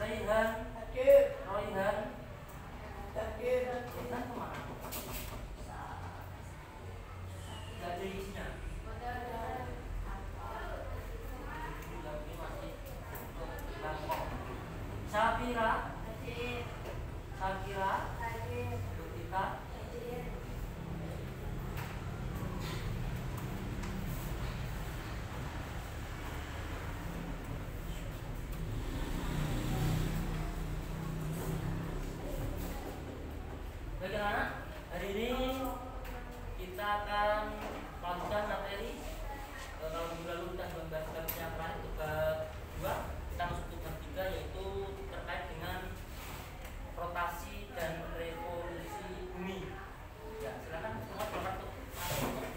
Raihan, Hadir. Royhan, Hadir. Intan kemana? Gak ada isinya. Lagi masih Bangkok. Syafira, Hadir. Syakira, Hadir. Lutika, Hadir. bagaimana? Hari ini kita akan lanjutkan materi. Kalau minggu lalu kita membahas bab yang terakhir itu bab 2, kita masuk ke bab 3 yaitu terkait dengan rotasi dan revolusi bumi. Ya, silakan semua berangkat untuk materi.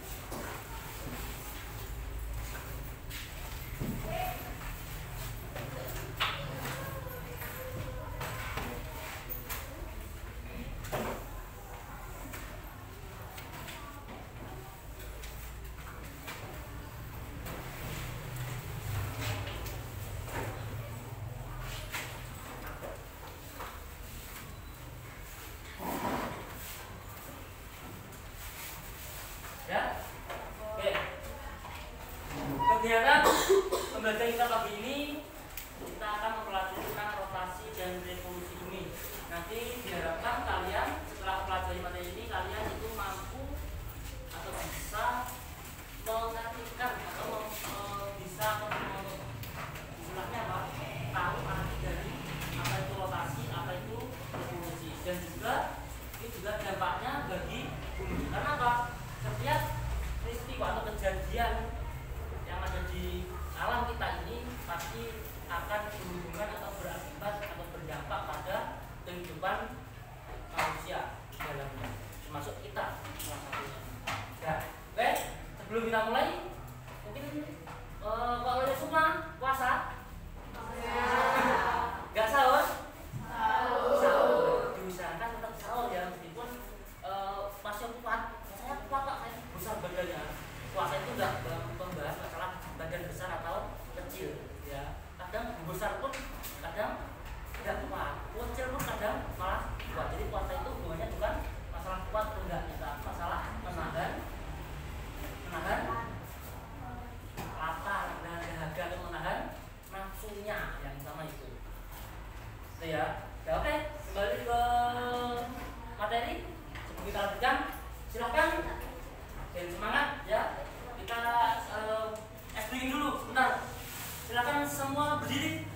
Ya, oke. Kegiatan pembelajaran kita pagi ini kita akan mempelajari tentang rotasi dan revolusi bumi. Nanti diharapkan kalian setelah mempelajari materi ini kalian itu mampu atau bisa mengartikan atau bisa istilahnya apa? Tahu arti dari apa itu rotasi, apa itu revolusi, dan juga itu juga dampaknya bagi bumi. Karena apa? Setiap peristiwa atau kejadian yang ada di alam kita ini pasti akan berhubungan atau berakibat atau berdampak pada kehidupan manusia di dalamnya, termasuk kita salah satunya. Ya, oke. Sebelum kita mulai, mungkin Pak Lele semua puasa? Nggak sahur? Sahur. Diusahakan tetap sahur ya, meskipun masih kuat. Saya kuat Pak, saya besar badannya. Puasa itu nggak membahas masalah badan besar atau kecil, ya. Kadang besar pun kadang tidak kuat, kecil pun kadang malah kuat. Jadi puasa itu hubungannya bukan masalah kuat atau enggaknya, tapi masalah menahan lapar dan dahaga atau menahan nafsunya yang sama itu. Itu ya. Ya oke, kembali ke materi. Sebelum kita lanjutkan, silakan dan semangat ya. Kita explain dulu sebentar. Silakan semua berdiri.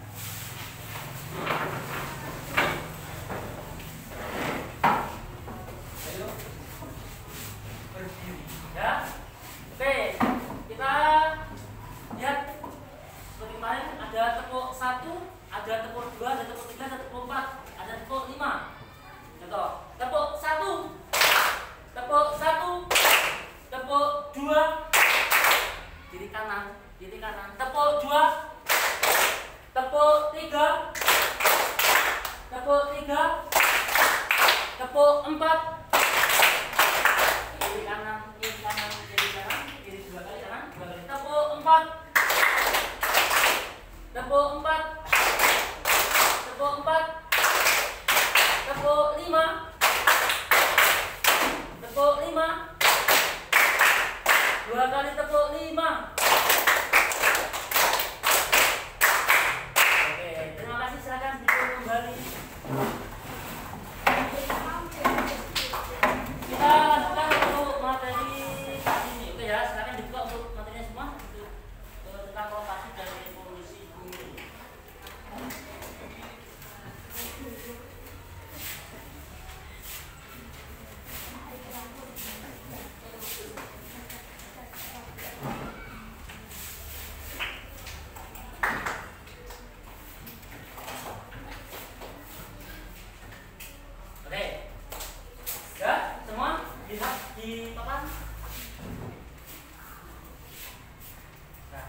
Ayo berdiri ya. Oke, kita lihat seperti kemarin ada tepuk 1, ada tepuk 2, ada tepuk 3, ada tepuk 4, ada tepuk 5. Contoh, tepuk 1, tepuk 1, tepuk 2, kiri kanan, tepuk 2, tepuk 3, tepuk 3, tepuk 4, kiri kanan, kiri kanan, kiri kanan, kiri 2 kali kanan, 2 kali, tepuk 4, tepuk 4, tepuk 4, tepuk 5, tepuk 5, 2 kali tepuk 5. Oke, terima kasih, silakan duduk kembali. Kita lanjutkan untuk materi kali ini. Oke ya, silakan dibuka untuk materinya semua untuk tentang rotasi dan revolusi bumi. Oke, ya semua lihat di papan. Nah,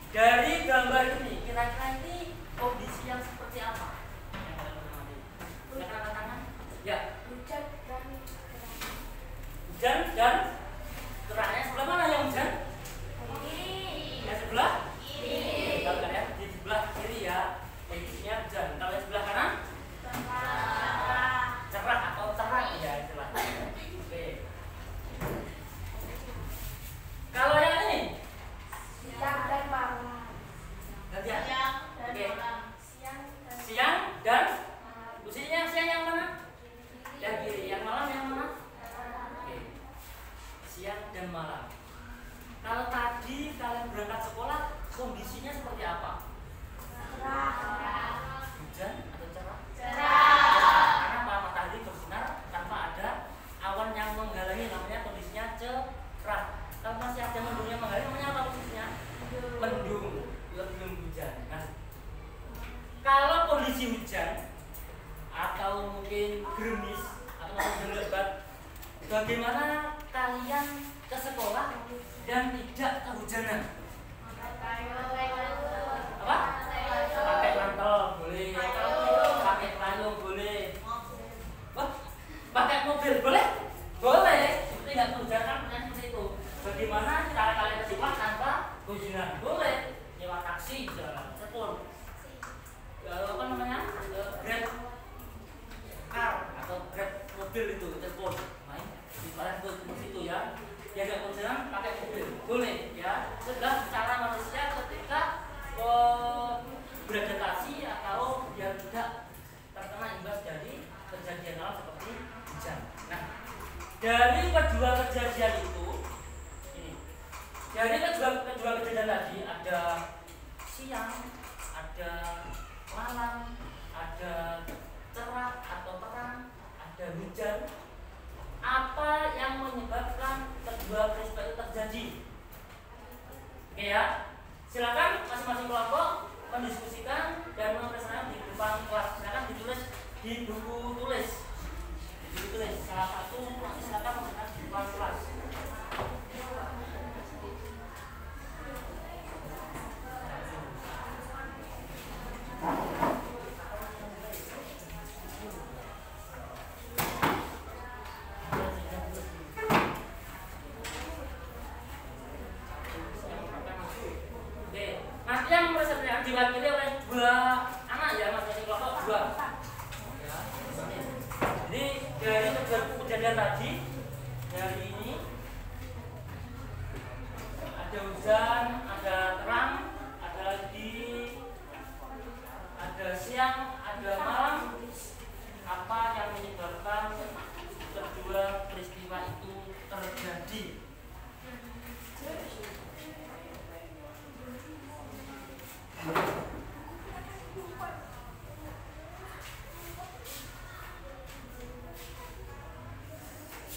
dari gambar ini kira-kira ini kondisi yang seperti apa? Yang kalian amati. Silakan angkat tangan. Ya. Hujan dan geraknya sebelah mana yang hujan? Yang sebelah? Kiri. Ya, di sebelah kiri ya. kondisi hujan atau mungkin gerimis atau hujan lebat, bagaimana kalian ke sekolah dan tidak kehujanan? Apa? Pakai mantel boleh, pakai payung boleh, pakai mobil boleh, boleh. Seperti nggak kehujanan seperti itu. Bagaimana cara kalian ke sekolah tanpa kehujanan? Boleh. Nyewa taksi, sepul. Apa namanya? Grab car atau grab mobil itu telepon. Main di kalian seperti itu ya. Ya nggak kehujanan pakai mobil boleh ya. Sudah cara manusia ketika beradaptasi atau biar tidak terkena imbas dari kejadian alam seperti hujan. Nah, dari kedua kejadian itu, ini dari kedua kejadian tadi ada siang, ada malam, ada cerah atau terang, ada hujan. Apa yang menyebabkan kedua peristiwa itu terjadi? Oke ya. Silakan masing-masing kelompok mendiskusikan dan mempresentasikan di depan kelas. Silakan ditulis di buku tulis. Ditulis salah satu nanti silakan mempresentasikan di depan kelas. Diwakili oleh dua anak ya, masing-masing kelompok dua. Ya. Jadi dari kejadian tadi, dari ini ada hujan, ada terang, ada lagi ada siang, ada malam. Apa yang menyebabkan kedua peristiwa itu terjadi?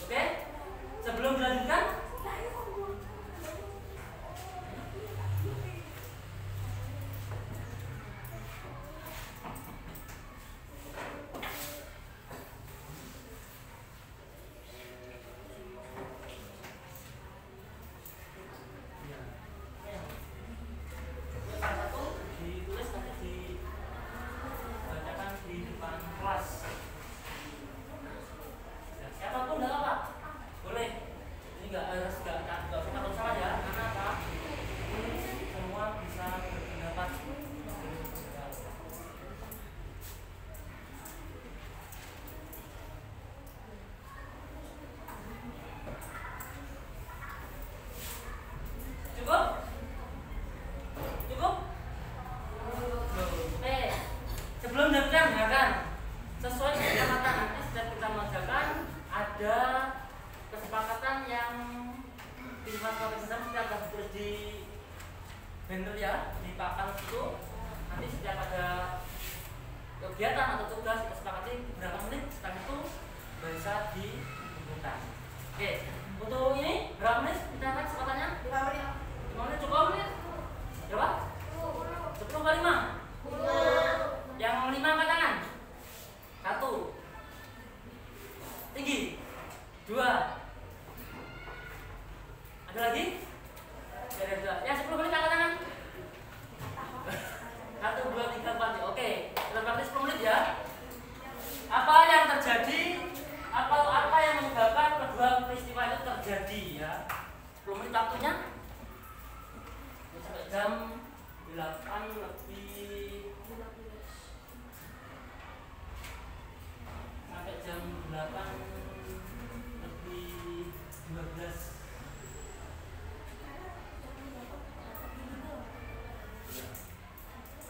Oke, sebelum dilanjutkan, banner ya di papan itu nanti setiap ada kegiatan atau tugas disepakati berapa menit, setelah itu bisa dikumpulkan. Oke, untuk ini berapa menit kita lihat kesempatannya? 5 menit. 5 menit cukup menit? Berapa? 10 kali 5? Yang 5 angkat tangan. 1 tinggi, 2 ada lagi? Ya 10 menit angkat tangan. 1, 2, 3, 4. Oke, kita praktis 10 menit ya. Apa yang terjadi? Apa yang menyebabkan kedua peristiwa itu terjadi ya? 10 menit waktunya sampai jam 8 lebih sampai jam 8 lebih 12.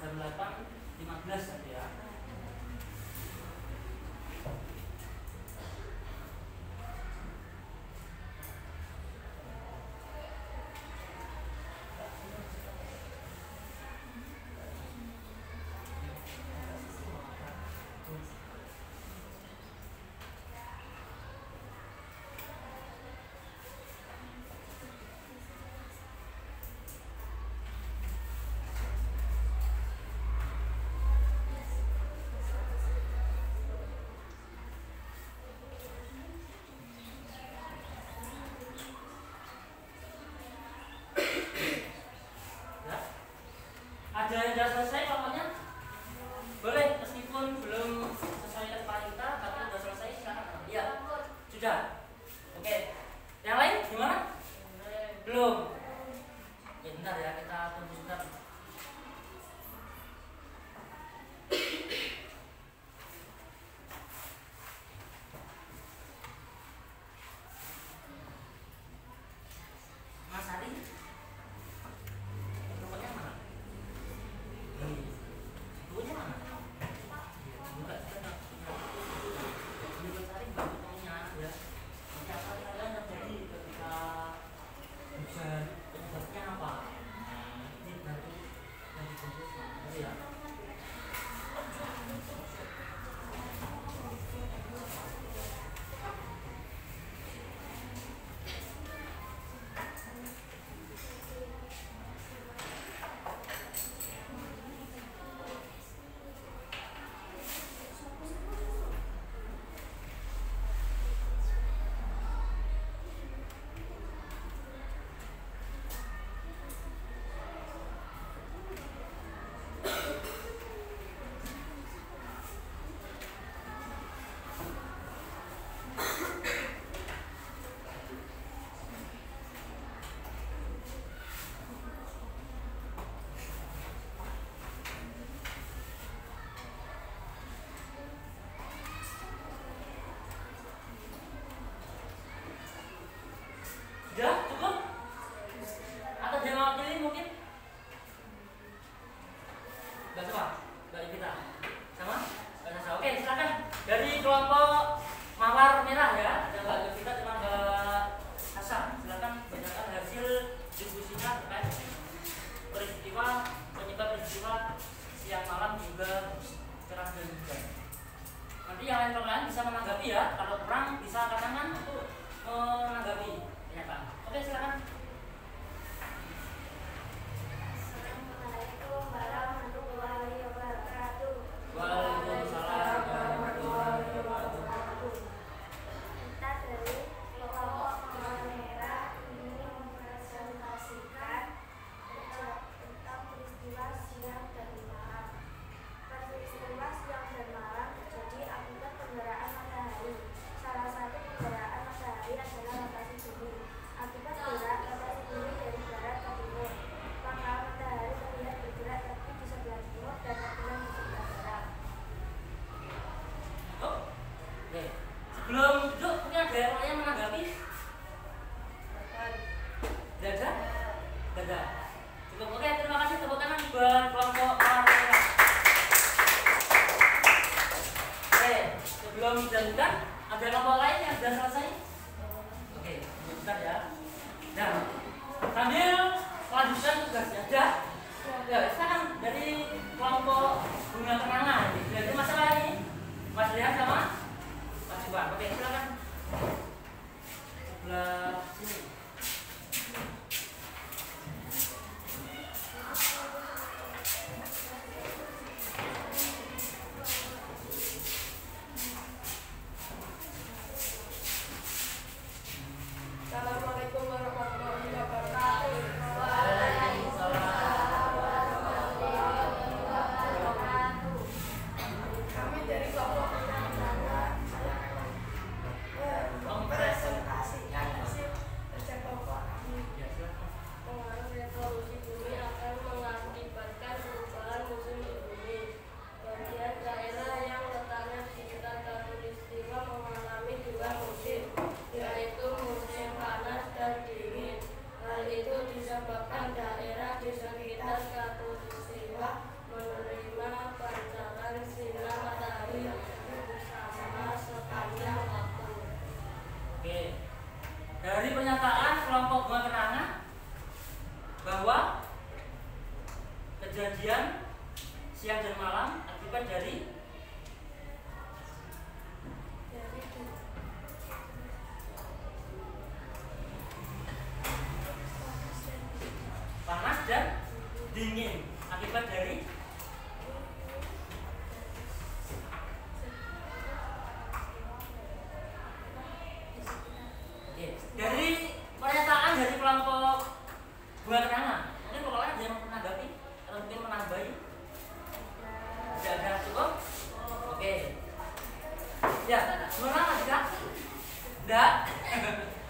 Jam 8.15 tadi ya. Ada yang sudah selesai kelompoknya? Boleh, meskipun belum sesuai kesepakat kita, tapi sudah selesai silakan. Iya, sudah. Oke, yang lain gimana? Belum. Ya bentar ya, kita tunggu sebentar. Mas Ari, kelompoknya mana? Bukunya mana? Buka sebentar. Buku cari bukunya ya. Nanti apa kalian terjadi ketika hujan, penyebabnya apa? Ini nanti yang ditulis nanti ya. Sudah cukup? Atau dia mau pilih mungkin? Gak sama? Gak kita? Sama? Gak sama? Oke, silakan. Dari kelompok mawar merah ya. Ada Mbak kita dengan Mbak Hasan. Silakan bacakan hasil diskusinya terkait peristiwa penyebab peristiwa siang malam juga cerah dan hujan. Nanti yang lain bisa menanggapi ya. Kalau kurang bisa angkat tangan untuk menanggapi. Oke, silakan. Assalamualaikum warahmatullahi wabarakatuh. Waalaikumsalam warahmatullahi wabarakatuh. Kita dari kelompok mawar merah ini mempresentasikan tentang peristiwa siang dan malam. Peristiwa siang dan malam terjadi akibat pergerakan matahari. Salah satu pergerakan matahari adalah rotasi bumi. Akibat gerak rotasi bumi dari barat ke timur, maka matahari terlihat bergerak terbit di sebelah timur dan terbenam di sebelah barat. Oh, oke. Sebelum duduk, mungkin ada yang menanggapi? Tidak ada? Tidak ada. Cukup. Oke, terima kasih tepuk tangan buat kelompok mawar merah. Oke, sebelum dilanjutkan, ada kelompok lain yang sudah selesai? Oke, bentar ya. Nah, sambil melanjutkan tugasnya, ada? Ya, sekarang dari kelompok bunga kenangan. Jadi masalah ini, Mas Rian sama Mas Iwan. Oke, silakan. Sebelah sini. Assalamualaikum warahmatullahi wabarakatuh. Kami dari kelompok mempresentasikan hasil kerja kelompok kami. Ya, silakan. Pengaruh revolusi bumi akan mengakibatkan perubahan musim di bumi. Bagian daerah yang letaknya di sekitar khatulistiwa mengalami dua musim, yaitu musim panas dan dingin. Hal itu disebabkan daerah di sekitar khatulistiwa menerima pancaran sinar matahari yang bersama sepanjang waktu. Oke. Dari pernyataan kelompok bunga kenangan bahwa kejadian siang dan malam akibat dari panas dan dingin akibat dari Oke. Dari pernyataan dari kelompok bunga kenangan, mungkin kalau ada yang menanggapi atau mungkin menambahi Ya, semangat tidak? Tidak?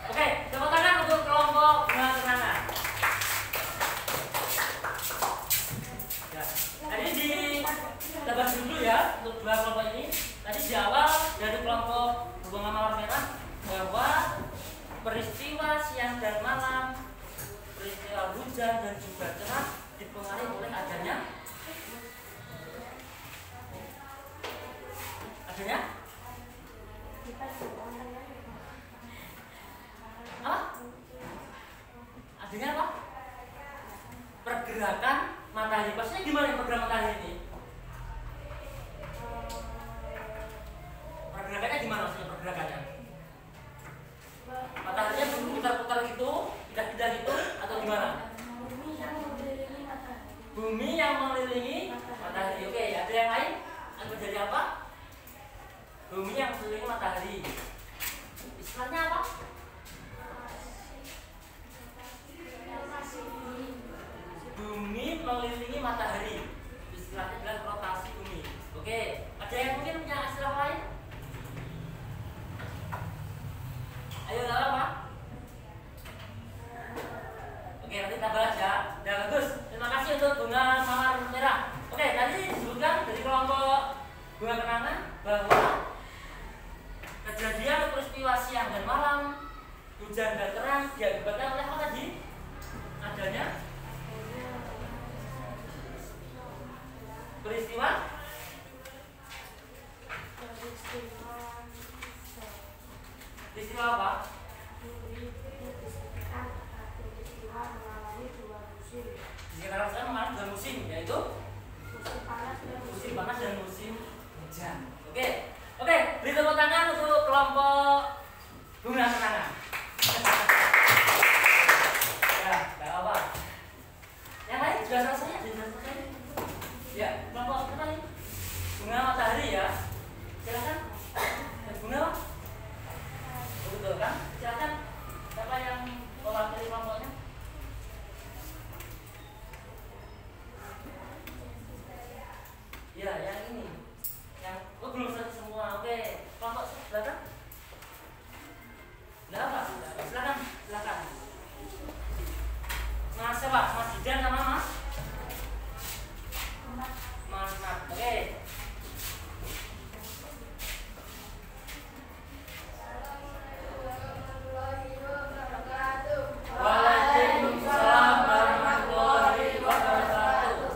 Oke, tepuk tangan untuk kelompok bunga kenangan. Ya, tadi kita bahas dulu ya untuk dua kelompok ini. Tadi di awal dari kelompok bunga mawar merah bahwa peristiwa siang dan malam, peristiwa hujan dan juga cerah dipengaruhi oleh adanya apa? Adanya apa? Pergerakan matahari. Maksudnya gimana pergerakan matahari ini? Pergerakannya gimana maksudnya pergerakannya? Mataharinya berputar-putar gitu, pindah-pindah gitu, atau gimana? Bumi yang mengelilingi matahari. Oke, ada yang lain? Atau jadi apa? Bumi yang mengelilingi matahari. Istilahnya apa? Bumi mengelilingi matahari. Istilahnya adalah rotasi bumi. Oke, ada yang mungkin punya istilah lain? Ayo, nggak apa? Oke, nanti kita bahas ya. Udah bagus. Terima kasih untuk bunga mawar merah. Oke, tadi disebutkan dari kelompok bunga kenangan bahwa kejadian peristiwa siang dan malam, hujan dan terang diakibatkan oleh apa tadi? Adanya peristiwa apa? Di sekitar saya mengalami dua musim, yaitu musim panas dan musim hujan. Oke, beri tepuk tangan untuk kelompok bunga kenangan. Ya, nggak apa. Yang lain sudah selesai ya? Sudah selesai. Ya, kelompok apa tadi? Bunga matahari ya. Silakan. Bunga apa? Betul kan? Silakan. Siapa yang mewakili kelompoknya? Ya, yang ini. Yang belum selesai semua. Oke, kelompok silakan. Nggak apa? Silakan. Mas siapa? Mas Didan sama Mas? Mas Nat. Oke. Waalaikumsalam warahmatullahi wabarakatuh.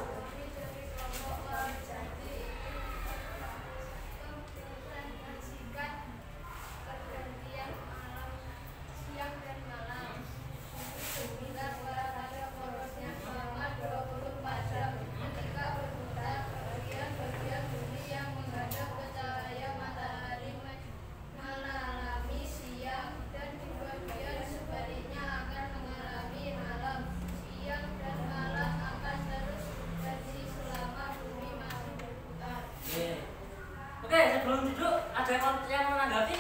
Oke, sebelum duduk ada yang menanggapi?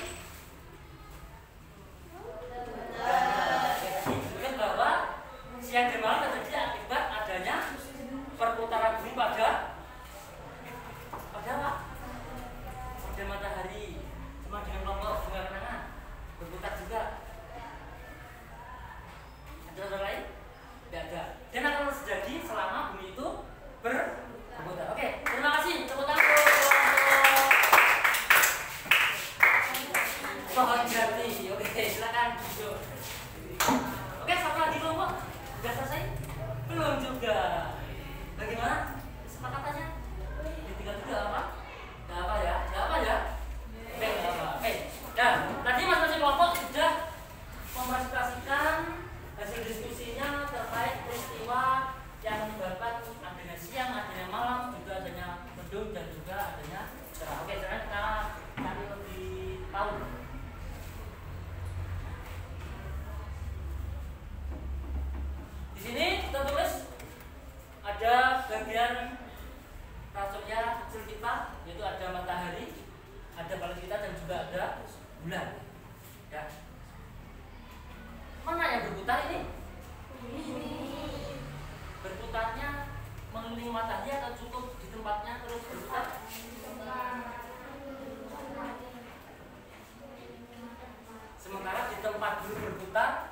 Disebutkan bahwa siang dan malam terjadi akibat adanya perputaran bumi pada apa? Pada matahari. Sama dengan kelompok bunga kenangan berputar juga. Ada orang lain? Tidak ada. Dan akan terjadi selama bumi itu berputar. Oke, terima kasih. Tepuk tangan. Pohon jati. Oke, silakan duduk. Oke, satu lagi kelompok. Sudah selesai? Belum juga. Bagaimana kesepakatannya? Ditinggal juga apa? Nggak apa ya? Oke, nggak apa. Oke. Nah, tadi masing-masing kelompok sudah mempresentasikan hasil diskusinya terkait peristiwa yang menyebabkan adanya siang, adanya malam, juga adanya mendung dan juga adanya cerah. Oke, sekarang kita cari lebih tahu. Di sini kita tulis ada bagian prasurya kecil kita, yaitu ada matahari, ada planet kita dan juga ada bulan. Ya. Mana yang berputar ini? Berputarnya mengelilingi matahari atau cukup di tempatnya terus berputar? tempat dulu berputar,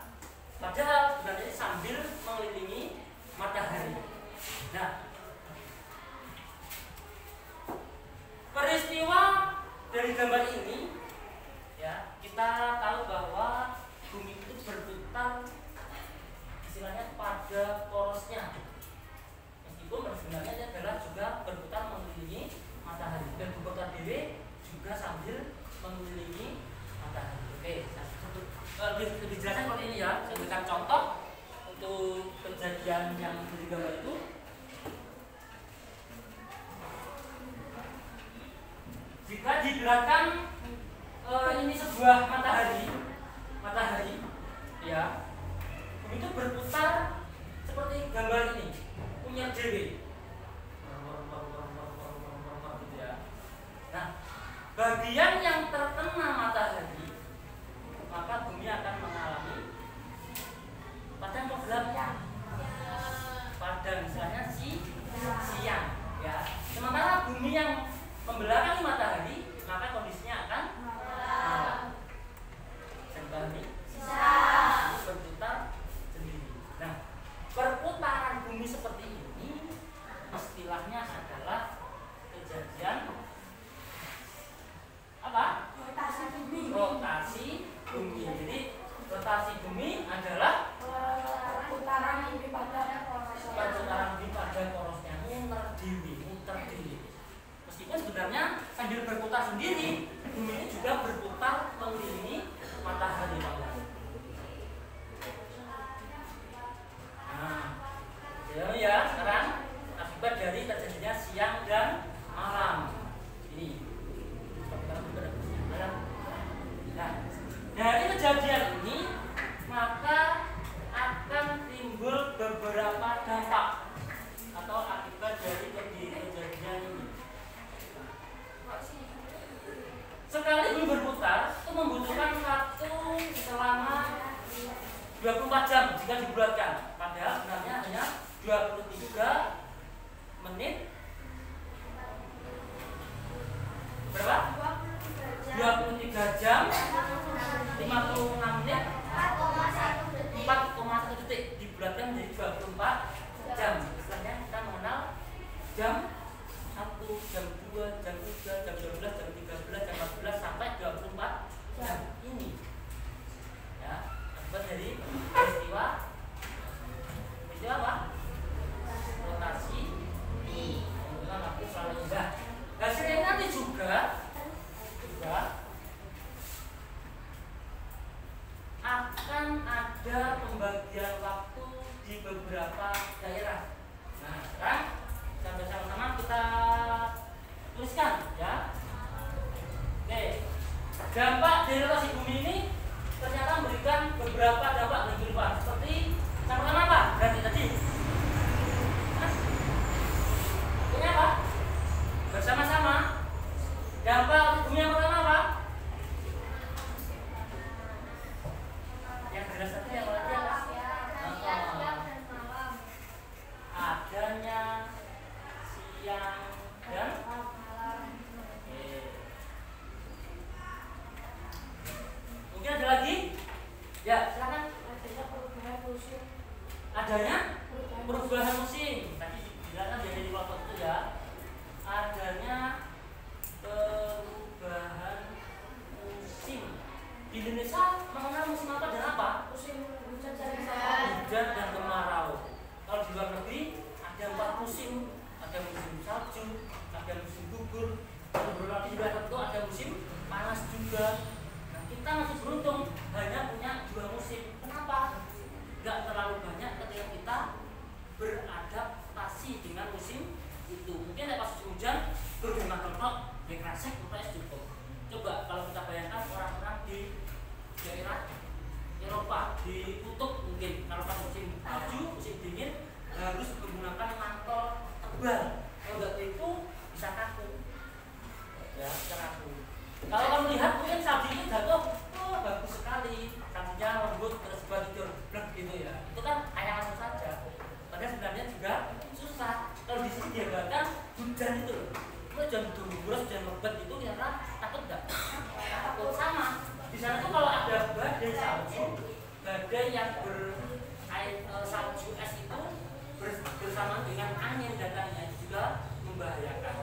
padahal sebenarnya sambil mengelilingi matahari. Nah, peristiwa dari gambar ini, ya, kita tahu bahwa bumi itu berputar, istilahnya pada porosnya. Meskipun sebenarnya dia adalah juga berputar mengelilingi matahari, dan berputar diri juga sambil mengelilingi matahari. Oke, lebih jelasnya seperti ini ya. Saya berikan contoh untuk kejadian yang di gambar itu. Jika digerakkan ini sebuah matahari, ya, bumi itu berputar seperti gambar ini, punya diri. Gitu ya. Nah, bagian yang terkena matahari, maka bumi akan mengalami padang gelap, padang misalnya siang, ya. Sementara bumi yang membelakangi matahari, maka kondisinya akan malam. Ini berputar sendiri. Nah, perputaran bumi seperti ini istilahnya adalah kejadian apa? Rotasi bumi. Jadi rotasi bumi adalah perputaran bumi pada porosnya, muter diri. Meskipun sebenarnya sambil berputar sendiri, bumi ini juga berputar mengelilingi matahari. Nah, ya sekarang akibat dari terjadinya siang dan malam ini. Nah, dari kejadian ini maka akan timbul beberapa dampak atau akibat dari kejadian ini. Sekali bumi berputar itu membutuhkan waktu selama 24 jam jika dibulatkan. Padahal sebenarnya hanya 23 menit. Berapa? 23 jam 56 menit 4,1 detik dibulatkan menjadi 24 jam. Istilahnya kita mengenal jam 1, jam 2, jam 3, jam 12, jam 13, jam 14 sampai 24 jam ini. Ya, akibat dari peristiwa apa? Rotasi ini. Menggunakan waktu selalu indah. Hasilnya nanti juga akan ada pembagian waktu di beberapa daerah. Nah, sekarang sampai sama-sama kita tuliskan ya. Oke, dampak dari rotasi bumi ini ternyata memberikan beberapa dampak bagi kehidupan. Seperti sama-sama apa? Ganti tadi. Ini apa? Bersama-sama. Dampak bumi yang pertama apa? Yang jelas tadi yang berarti apa? Adanya siang dan malam. Mungkin ada lagi? Ya, silakan. Adanya perubahan musim. Tadi dibilang dari kelompok itu ya. Adanya perubahan musim. Di Indonesia mengenal musim apa dan apa? Musim hujan dan kemarau. Kalau di luar negeri ada 4 musim, ada musim salju, ada musim gugur, berarti juga tentu ada musim panas juga. Nah, kita masih beruntung hanya punya 2 musim. Kenapa? Gak terlalu banyak ketika kita beradaptasi dengan musim itu. Mungkin ada pas musim hujan berjumlah kelompok yang rasik UPS cukup. Coba kalau kita bayangkan orang-orang di daerah Eropa, di kutub mungkin kalau pas musim salju, musim dingin harus menggunakan mantel tebal. Kalau nggak itu bisa kaku, ya bisa kaku. Kalau kamu lihat mungkin salju itu jatuh, oh bagus sekali, saljunya lembut terus buat tidur, gitu ya. Itu kan hayalan saja. Padahal sebenarnya juga susah. Kalau di sini digambarkan hujan itu, hujan deras, hujan lebat itu kira-kira takut nggak? Takut sama. Di sana tuh kalau ada badai salju, badai yang salju es itu bersama dengan angin datangnya itu juga membahayakan.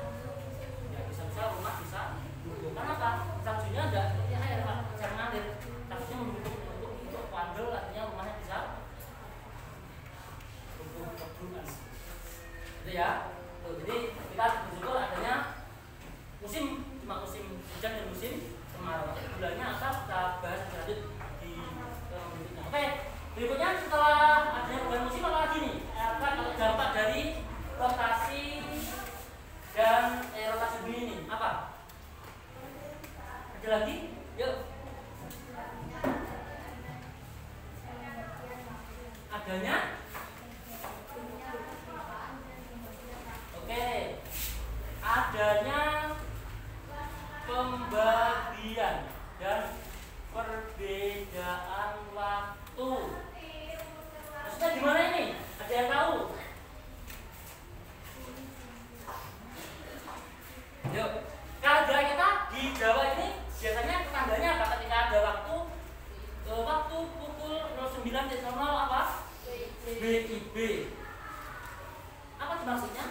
Ya bisa-bisa rumah bisa runtuh. Kenapa? Saljunya nggak seperti air pak, bisa mengalir. Saljunya membentuk untuk kuandel, artinya rumahnya bisa runtuh kebunan. Itu ya. Tuh, jadi kita bersyukur adanya musim hujan dan musim kemarau. Bulannya apa kita bahas lanjut di berikutnya. Oke, berikutnya setelah adanya perubahan musim apa lagi nih? Apa kalau dampak dari rotasi dan rotasi bumi ini apa? Ada lagi? Yuk. Adanya pembagian dan perbedaan waktu. Maksudnya gimana ini? Ada yang tahu? Yuk, kalau kita di Jawa ini biasanya tandanya apa? Ketika ada waktu pukul 09.00 apa? WIB. Apa maksudnya?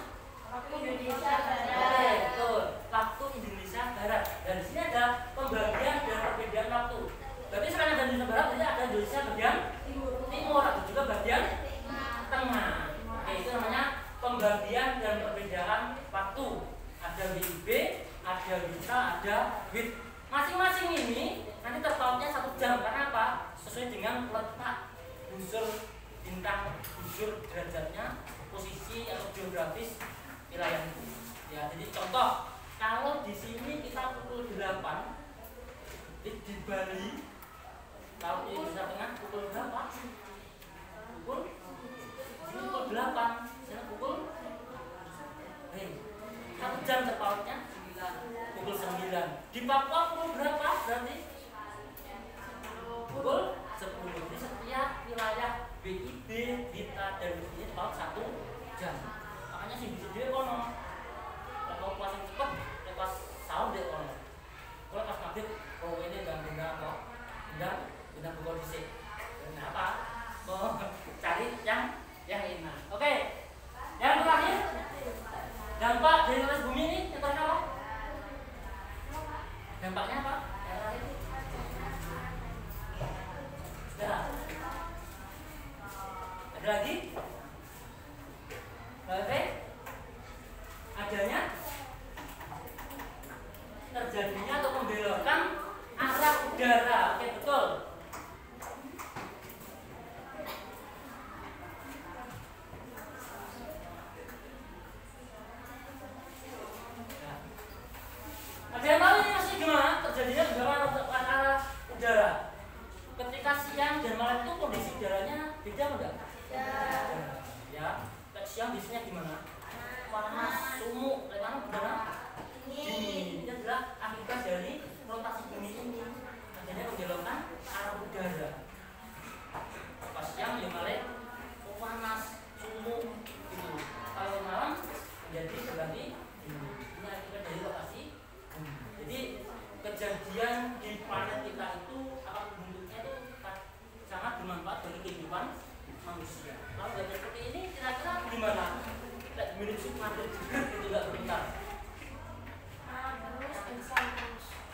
Waktu Indonesia Barat. Oke, betul. Waktu Indonesia Barat. Dan di sini ada pembagian dan perbedaan waktu. Berarti selain ada Indonesia Barat, berarti ada Indonesia bagian timur atau juga bagian tengah. Oke, itu namanya pembagian dan perbedaan waktu. Ada WIB, ada WITA, ada WIB. Masing-masing ini nanti terpautnya 1 jam. Karena apa? Sesuai dengan letak busur bintang, busur derajatnya, posisi atau geografis wilayah itu. Ya, jadi contoh, kalau di sini kita pukul 8, di Bali, kalau di Indonesia Tengah pukul berapa? Pukul 8, sana pukul 1 jam terpautnya pukul 9. Di Papua pukul berapa berarti? Pukul 10. Jadi setiap wilayah WIB, WITA, dan WIB terpaut 1 jam. Makanya sih bisa dia kono. Kalau puasa cepet, pas sahur deh kono. Kalau pas maghrib, kalau ini dan benda apa? Benda pukul disik. Kenapa? Mau cari yang enak. Oke. Yang terakhir, dampak dari rotas bumi ini yang terakhir apa? Dampaknya apa? Yang terakhir. Sudah. Ada lagi? Oke. Adanya terjadinya atau pembelokan arah udara. Oke, betul. Ada yang tahu ini masih gimana terjadinya pembelokan arah udara? Ketika siang dan malam itu kondisi udaranya beda enggak? Ya. Siang biasanya gimana? Panas, sumuk, mana udara? Dingin. Ini adalah akibat dari rotasi bumi ini. Adanya pembelokan arah udara. Pas siang ya malah panas, sumuk gitu. Kalau malam menjadi berganti dingin. Ini akibat dari rotasi bumi. Jadi kejadian di planet kita itu apapun bentuknya itu sangat bermanfaat bagi kehidupan manusia. Kalau belajar seperti ini kira-kira gimana? Tidak dimiliki materi juga itu tidak berbentar.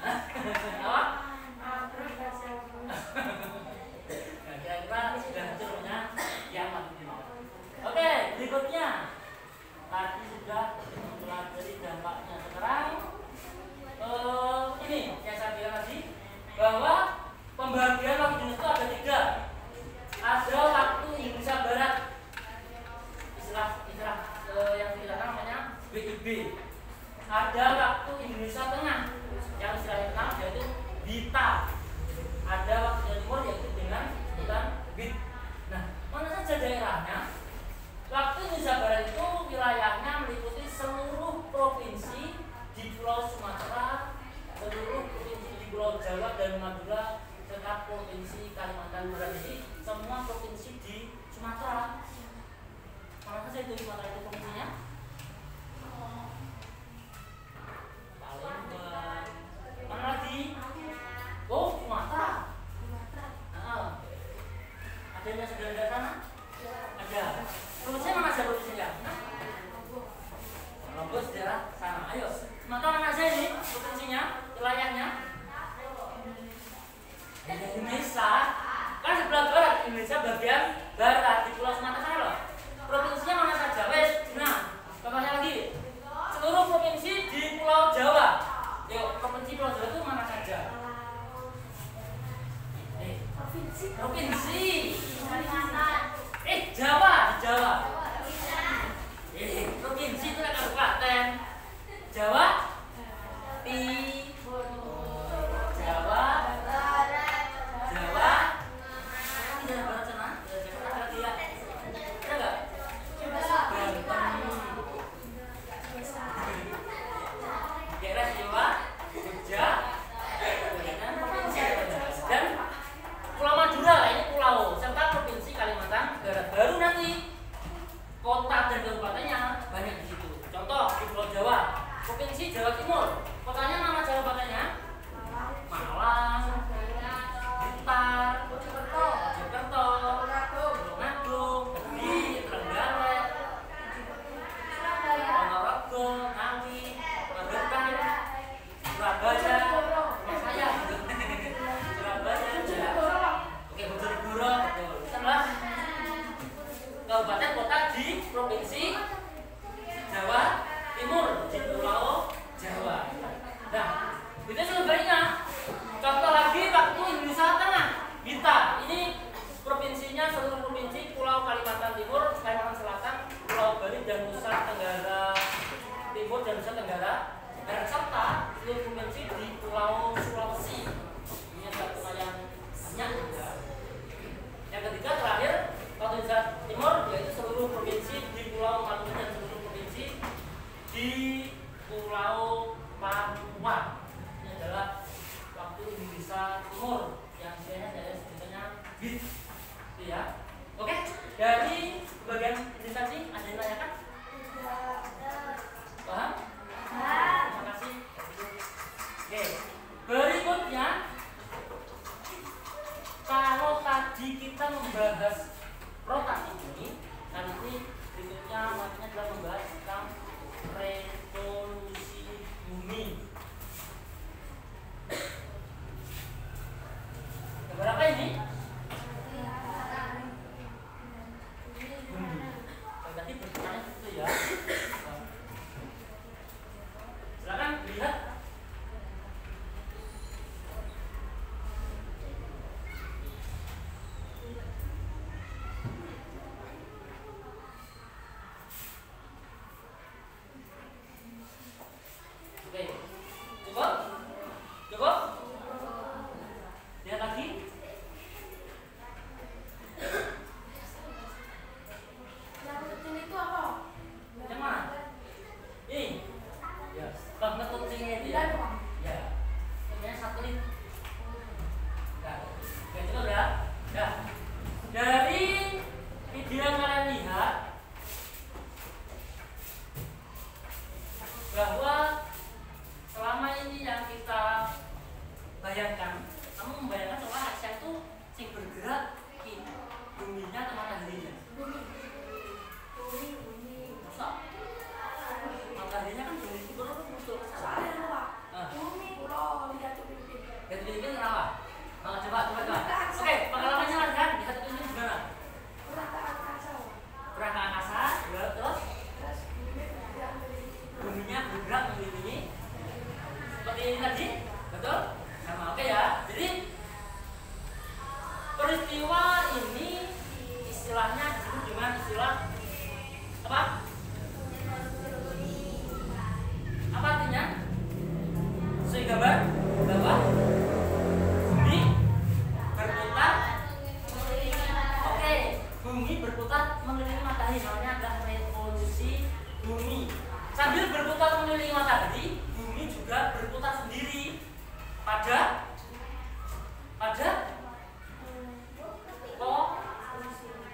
Apa? Nah, kira-kira sudah hasilnya kiamat. Oke, berikutnya tadi sudah mempelajari dampaknya. Sekarang ini yang saya bilang tadi bahwa pembagian waktu Indonesia itu ada 3. Ada waktu Indonesia Barat, istilah yang kita namanya WIB. Ada waktu Indonesia Tengah yang istilahnya kenal yaitu WITA. Ada waktu Indonesia Timur yaitu dengan WIB. Nah, mana saja daerahnya? Waktu Indonesia Barat itu wilayahnya meliputi seluruh provinsi di Pulau Sumatera, seluruh provinsi di Pulau Jawa dan Madura, serta provinsi Kalimantan Barat. Jadi semua provinsi di Sumatera. Mana saja itu Sumatera itu provinsinya? ya. Ya. Namanya satelit. Nah, oke, cukup ya. Nah, dari video yang kalian lihat bahwa selama ini yang kita bayangkan, kamu membayangkan seolah Asia itu sing bergerak di buminya atau mataharinya? Masa? Mataharinya kan bumi itu terus muncul ke sana. Lihat Filipina kenapa? Coba. Oke, pengalamannya kan di satu Filipina gimana? Pernah ke angkasa, terus buminya bergerak mengelilingi seperti ini tadi, betul? Sama, oke ya. Jadi peristiwa ini istilahnya disebut dengan istilah apa? Apa artinya? Sesuai gambar bahwa bumi berputar. Oke, bumi berputar mengelilingi matahari, namanya adalah revolusi bumi. Sambil berputar mengelilingi matahari, bumi juga berputar sendiri pada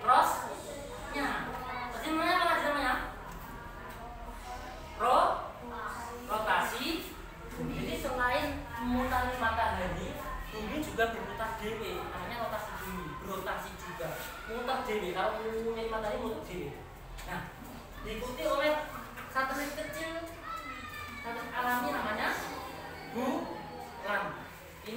rosnya. Tadi namanya apa tadi namanya? Rotasi. Jadi selain memutari matahari, bumi juga berputar dewe. Namanya rotasi bumi, berotasi juga. Mutar dewe. Kalau mengelilingi matahari mutar dewe. Nah, diikuti oleh satelit kecil, satelit alami namanya bulan. Ini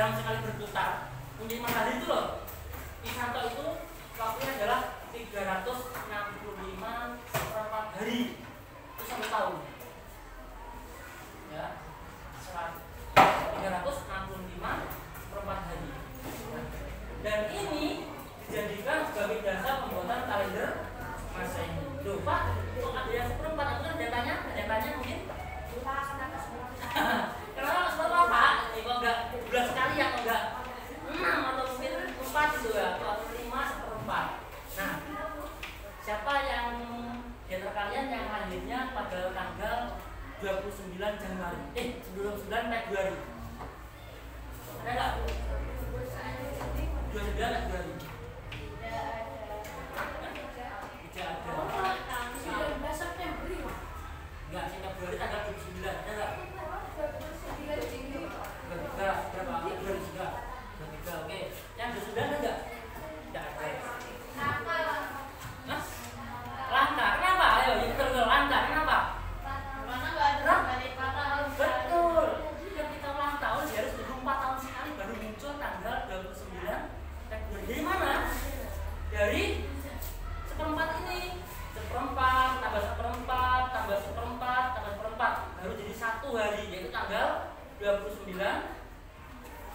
jam sekali berputar menjadi matahari itu loh. Isanto itu waktunya adalah 365 seperempat hari. Itu 1 tahun. Ya. 365 seperempat hari. Dan ini dijadikan sebagai dasar pembuatan kalender Masehi. Loh Pak, kok ada yang seperempat? Itu kan datanya mungkin kenapa seperempat Pak? Ini kok enggak bulan sekali ya, kok enggak 6 atau mungkin 4 gitu ya, atau 5 seperempat. Nah, siapa yang di antara kalian yang lahirnya pada tanggal 29 Januari? 29 Februari. Ada enggak? 29 Februari. Tidak ada. 19 September. Enggak, Februari tanggal 29. Ada enggak? 23 berapa? 23. Oke. Yang 29 ada enggak? Tidak ada. Hah? Langka. Kenapa? Ayo, betul langka. Kenapa? Karena nggak ada balik patah. Betul. Jika kita ulang tahun ya harus 24 tahun sekali baru muncul tanggal 29 Februari. Dari mana? Dari seperempat ini. Seperempat tambah seperempat tambah seperempat tambah seperempat baru jadi 1 hari, yaitu tanggal 29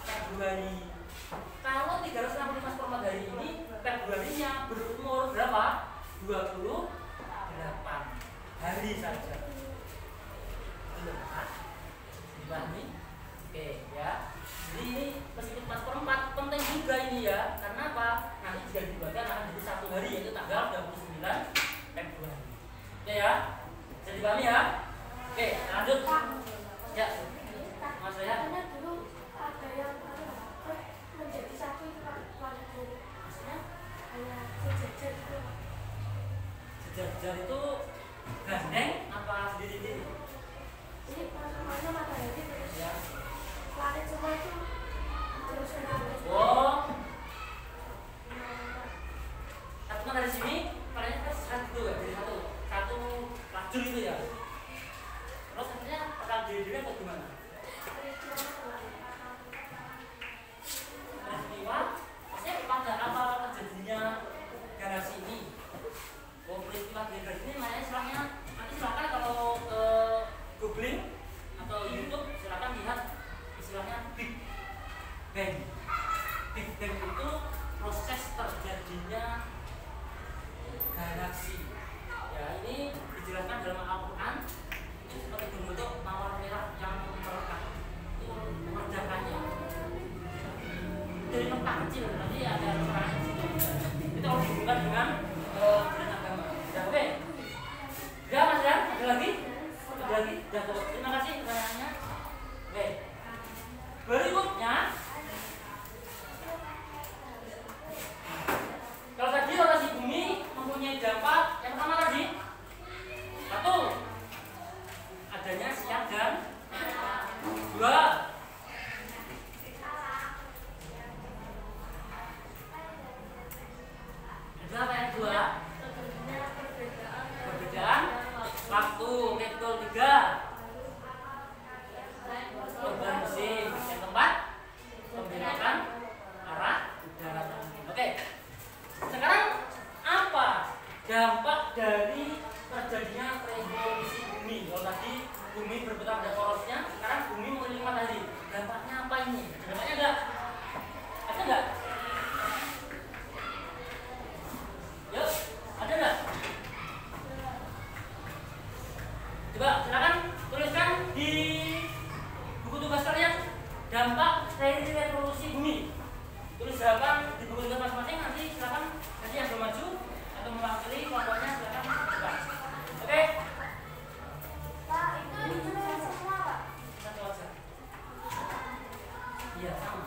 Februari. Kalau 365 seperempat hari ini, Februarinya berumur berapa? 28 hari saja. Dipahami? Oke ya. Jadi ini meskipun 4/4 penting juga ini ya. Karena apa? Nanti jika dibuatkan akan jadi 1 hari, yaitu tanggal 29 Februari. Oke ya. Bisa dipahami ya? Oke, lanjut. Ya. Mas Raya. Katanya dulu ada yang menjadi satu itu maksudnya hanya sejajar itu. Sejajar itu gandeng apa sendiri-sendiri? Jadi mana matahari terus Ya. planet semua itu terus menerus. Oh. Tapi dari sini planetnya kan satu ya, jadi satu lajur itu ya. Terus akhirnya bakal diri-diri atau gimana? Peristiwa, maksudnya pada awal terjadinya galaksi ini. Oh, peristiwa galaksi ini namanya istilahnya, nanti silakan kalau googling atau YouTube silakan lihat istilahnya Big Bang. Big Bang itu proses terjadinya galaksi. Ya, ini dijelaskan dalam Al-Quran. Itu seperti berbentuk mawar merah yang melekat. Itu mengerjakannya. Dari tempat kecil, nanti ada perannya di situ. Itu kalau dihubungkan dengan ajaran agama. Ya, oke. Ya, Mas Jan, ada lagi? Ada lagi? Ya, terima kasih pertanyaannya. Oke. Berikutnya, kalau tadi rotasi bumi mempunyai dampak yang pertama tadi, 1, adanya siang dan 2, ada apa yang 2? Perbedaan waktu. Oke, betul. 3, perubahan musim. Yang keempat, pembelokan arah daratan. Oke. Sekarang apa dampak dari terjadinya revolusi bumi? Kalau tadi bumi berputar pada porosnya, sekarang bumi mengelilingi matahari. Dampaknya apa ini? Dampaknya enggak? Ada enggak? Yuk, ada enggak? Coba silakan tuliskan di buku tugas kalian dampak dari revolusi bumi. Tulis jawaban di buku tugas masing-masing, nanti silakan nanti yang bermaju atau mewakili kelompoknya silakan coba. Oke? Pak, itu ditulis semua Pak. Satu aja. Iya, sama.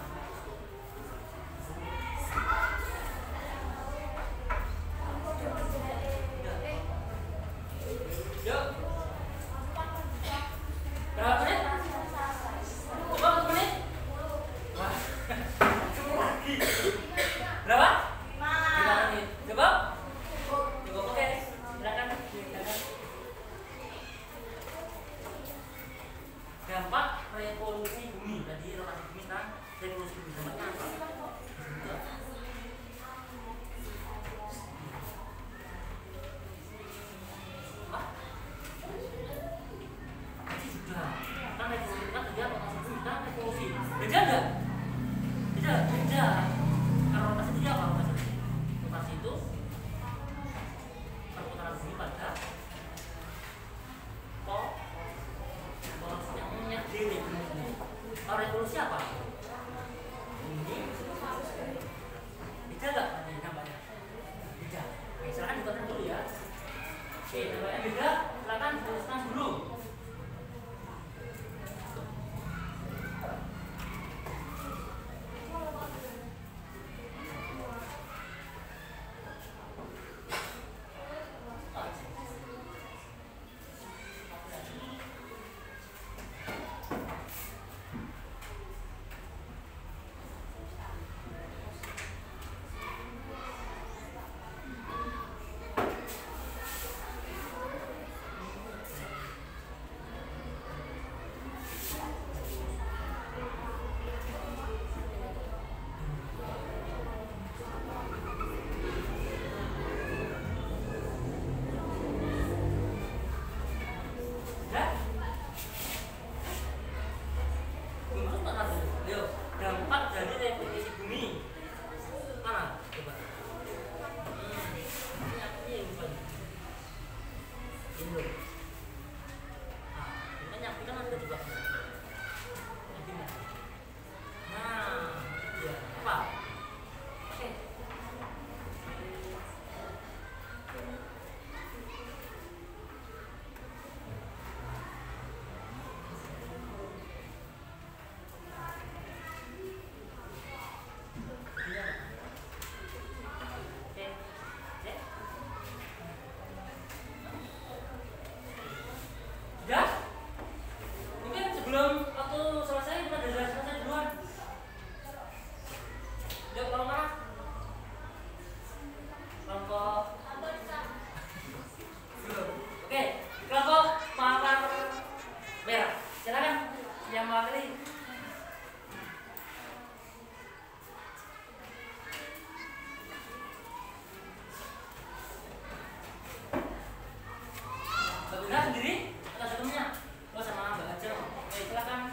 sendiri atau ada temennya? Oh sama Mbak aja. Oke, silakan.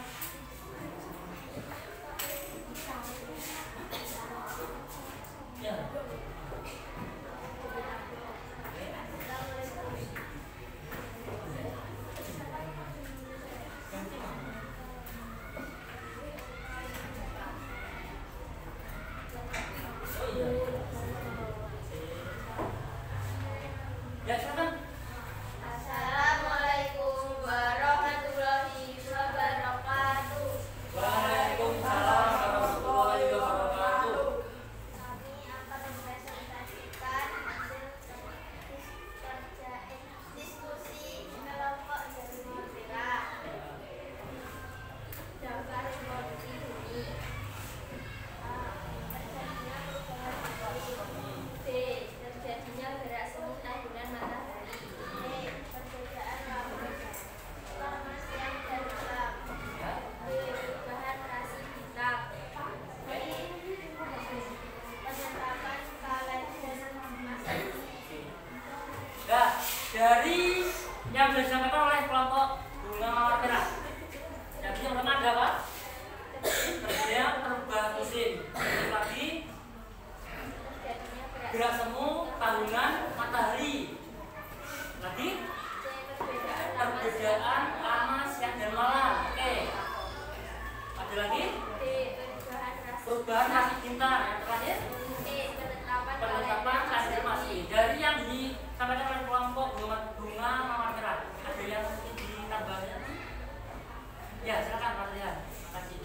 Ya. Ya, silakan. Assalamualaikum warahmatullahi wabarakatuh. Waalaikumsalam warahmatullahi wabarakatuh. Kami akan mempresentasikan hasil diskusi kelompok dari Montera. Dampak revolusi bumi. Terjadinya perubahan bumi. B. Terjadinya gerak semu tahunan matahari. C. Perbedaan lama siang dan malam. D. Perubahan rasi bintang. E. Penetapan kalender Masehi. Nah, dari yang sudah disampaikan oleh kelompok bunga mawar merah. Yang pertama ada apa? Terjadinya perubahan musim. Terus lagi Terjadinya gerak semu tahunan matahari. Lagi C. Perbedaan perbedaan lama siang dan malam. Oke. Ada lagi D. perubahan rasi bintang. Yang terakhir E. penetapan kalender Masehi. Dari yang disampaikan oleh kelompok bunga mawar merah. Ada yang mungkin ditambahnya? Ya, silakan Mas Rian. Terima kasih.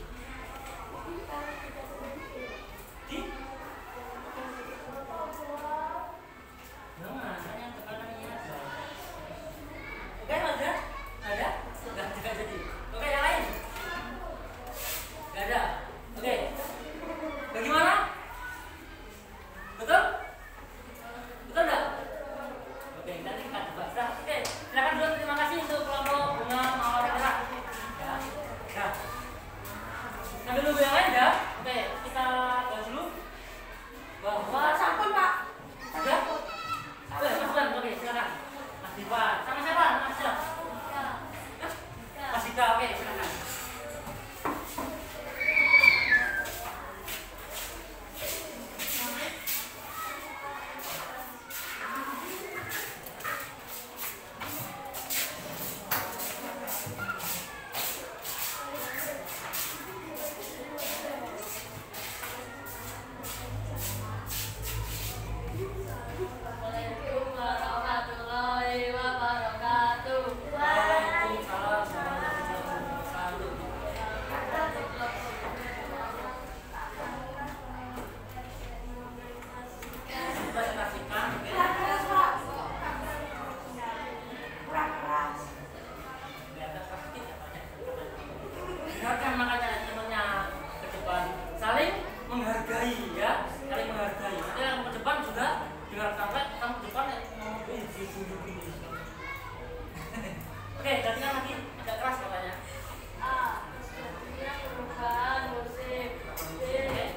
Di? Jangan, hanya tekanan ini aja. Oke, ada? Ada? Enggak jadi. Oke, yang lain? Enggak ada. Oke. Bagaimana? Betul? Betul enggak? Oke, nanti kita coba. Sudah, oke. Silakan dulu, terima kasih untuk kelompok bunga mawar merah. Ya. Nah. Sambil nunggu yang lain ya. Oke, kita bahas dulu bahwa Sampun, Pak. ada? Oke, Mas Iwan, oke, silakan. Mas Iwan, sama siapa? Mas Iwan. Mas Ika, oke, silakan. Assalamualaikum warahmatullahi wabarakatuh. Waalaikumsalam warahmatullahi wabarakatuh. Sudah saya kasihkan, oke. Kelihatan sedikit ya, Pak, ya. Dengarkan makanya temannya ke depan, saling menghargai ya, saling menghargai. Nanti yang ke depan juga dengarkan, kamu ke depan ngomong begini. Oke, gantikan lagi, agak keras katanya. A. Terjadinya perubahan musim. B.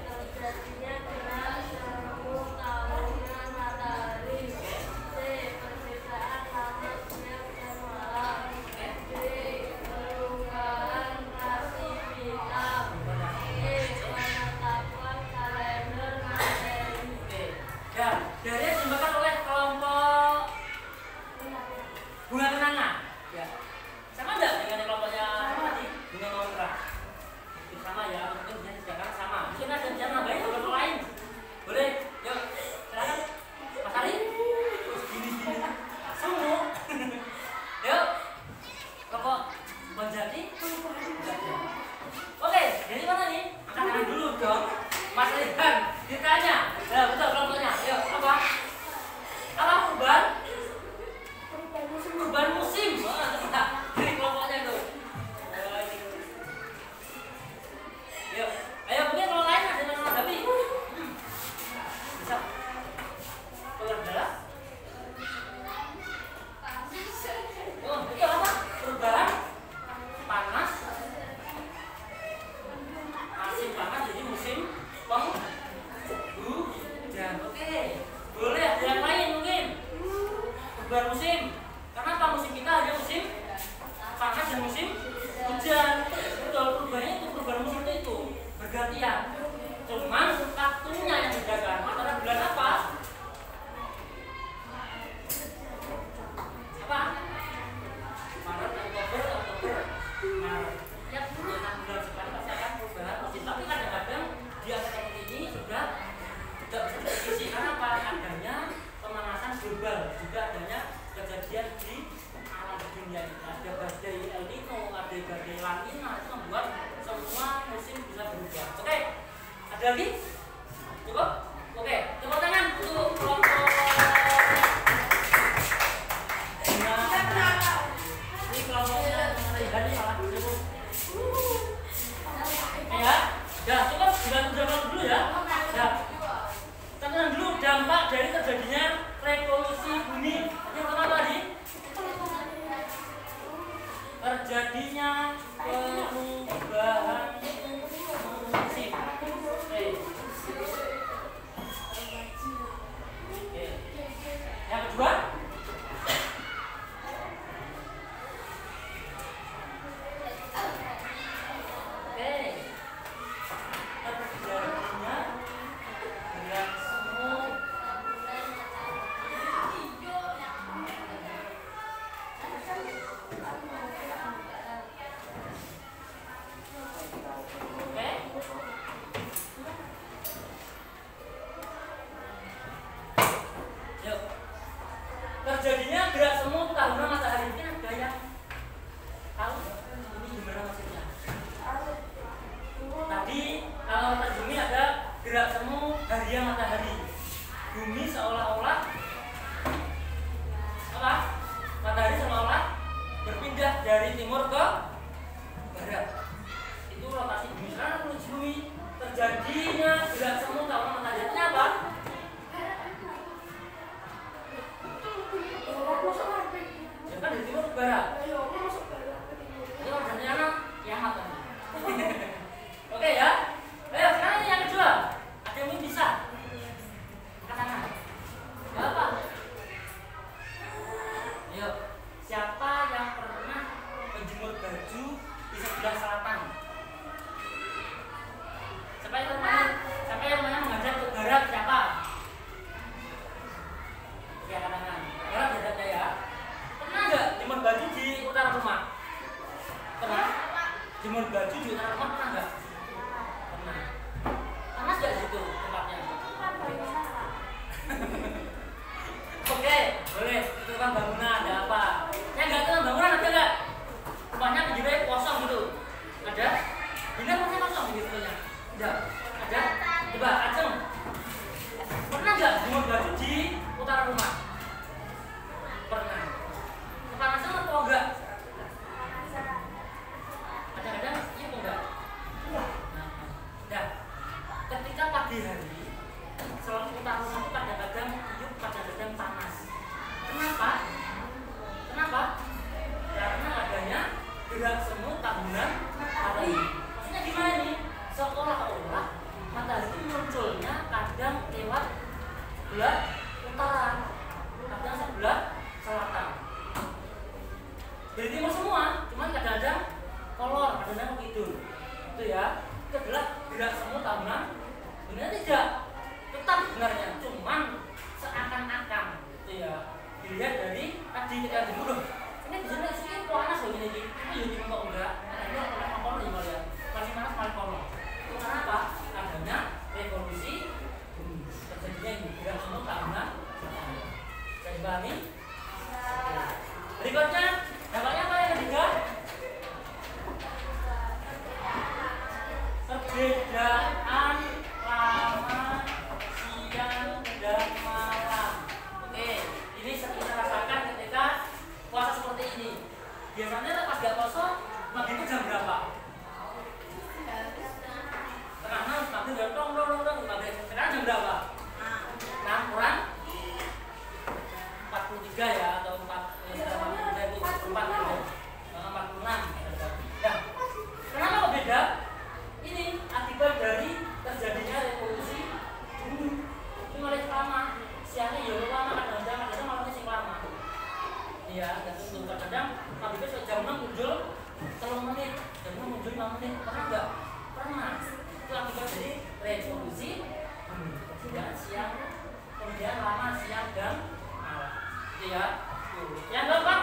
Terjadinya gerak semu tahunan matahari. C. Perbedaan lama siang dan malam. D. Perubahan rasi bintang. E. Penetapan kalender Masehi. Oke, dan dari yang disampaikan oleh kelompok bunga kenanga, ya, sama enggak dengan kelompoknya apa tadi? Bunga mawar merah. Sama ya, mungkin dia disediakan sama. Mungkin ada yang nambahin kelompok lain. Boleh? Yuk, silakan. Mas Ari. Terus gini. Semua. Yuk. Kelompok Bonjati. Oke, jadi mana nih? Angkat tangan dulu dong. Mas Rihan ditanya. Ya, betul kelompoknya. Yuk, apa? Apa perubahan? Perubahan musim. Wah, jadi kelompoknya itu. Yuk, ayo mungkin kalau lain ada yang menanggapi. Bisa. Keluar darah. Oh, itu apa? Perubahan panas. Musim panas jadi musim penghujan. Oke. Boleh ada yang lain mungkin. Perubahan musim. Kenapa? apa? Musim kita hanya musim panas dan musim hujan. Betul, perubahannya itu perubahan musim itu bergantian. Cuman waktunya yang dibedakan antara bulan apa? Apa? Maret, Oktober, Maret. Ya, 6 bulan sekali pasti akan perubahan musim. Tapi kadang-kadang di akhir tahun ini sudah tidak bisa diprediksi karena apa? Adanya pemanasan global, juga adanya kejadian di alam dunia ini. Ada badai El Nino, ada badai La Nina, itu membuat semua musim bisa berubah. Oke, ada lagi? Cukup? Oke, tepuk tangan untuk kelompok. Ini kelompoknya mengenai Hani salah cukup. Ya, cukup dibantu dulu ya. Ya. Tentukan dulu dampak dari terjadinya revolusi bumi. Yang pertama tadi terjadinya perubahan musim. Oke. Yang kedua terjadinya gerak semu tahunan matahari. Mungkin ada yang tahu ini gimana maksudnya? Tadi kalau bumi ada gerak semu harian matahari. Bumi seolah-olah apa? Matahari seolah-olah berpindah dari timur ke barat. Itu rotasi bumi. Sekarang menuju bumi terjadinya gerak semu tahunan matahari. Artinya apa? Kan dari timur ke barat. Itu artinya kiamat kan. Oke ya. Ayo sekarang ini yang kedua. Ada yang bisa? Katakan. Apa? Ayo. Siapa yang pernah menjemur baju di sebelah selatan? Siapa yang menghadap ke barat? Siapa? Ya katakan. Barat baratnya ya. Pernah nggak jemur baju di utara rumah? Pernah? Jemur baju di utara rumah pernah nggak? Pernah. Panas nggak situ tempatnya? Oke, boleh. Itu kan bangunan, ada apa? Yang nggak tahu bangunan ada nggak? Rumahnya pinggirnya kosong gitu. Ada? Benar rumahnya kosong pinggirnya? Tidak. Ada? Coba Aceng. Pernah nggak jemur baju di utara rumah? Pernah. Kepanasan atau enggak? Kadang-kadang iya atau enggak? Nah, ketika pagi hari selalu utara rumah itu kadang-kadang tiup, kadang-kadang panas. Kenapa? Kenapa? Karena adanya gerak semu tahunan matahari. Maksudnya gimana nih? Seolah-olah matahari itu munculnya kadang lewat sebelah utara, kadang sebelah selatan. Dari timur semua, cuman kadang-kadang kolor, kadang-kadang kidul. Itu ya. Itu adalah gerak semu tahunan. Sebenarnya tidak, tetap sebenarnya, cuman seakan-akan itu ya. Dilihat dari tadi kita dulu. Ini di sini panas loh ini. Ini jadi kok enggak? Ini orang kolor ya malah ya. Masih panas malah kolor. Itu karena apa? Adanya revolusi terjadinya ini gerak semu tahunan. Saya dipahami? Berikutnya, dampaknya apa yang ketiga? Perbedaan lama siang dan malam. Oke, ini sering kita rasakan ketika puasa seperti ini. Biasanya pas gak puasa, maghrib itu jam berapa? Setengah 6, maghrib udah dong, maghrib. Sekarang jam berapa? 6 kurang 43 ya, atau 46. Nah, kenapa kok beda? Ini akibat dari terjadinya revolusi bumi. Ini mulai lama, siangnya ya lama, kadang-kadang malamnya sing lama. Iya, nggak tentu. Kadang habisnya sudah jam 6 muncul 3 menit, jam 6 muncul 5 menit. Pernah nggak? Pernah. Itu akibat dari revolusi kemudian siang, kemudian lama siang dan malam. Gitu ya. Yang keempat,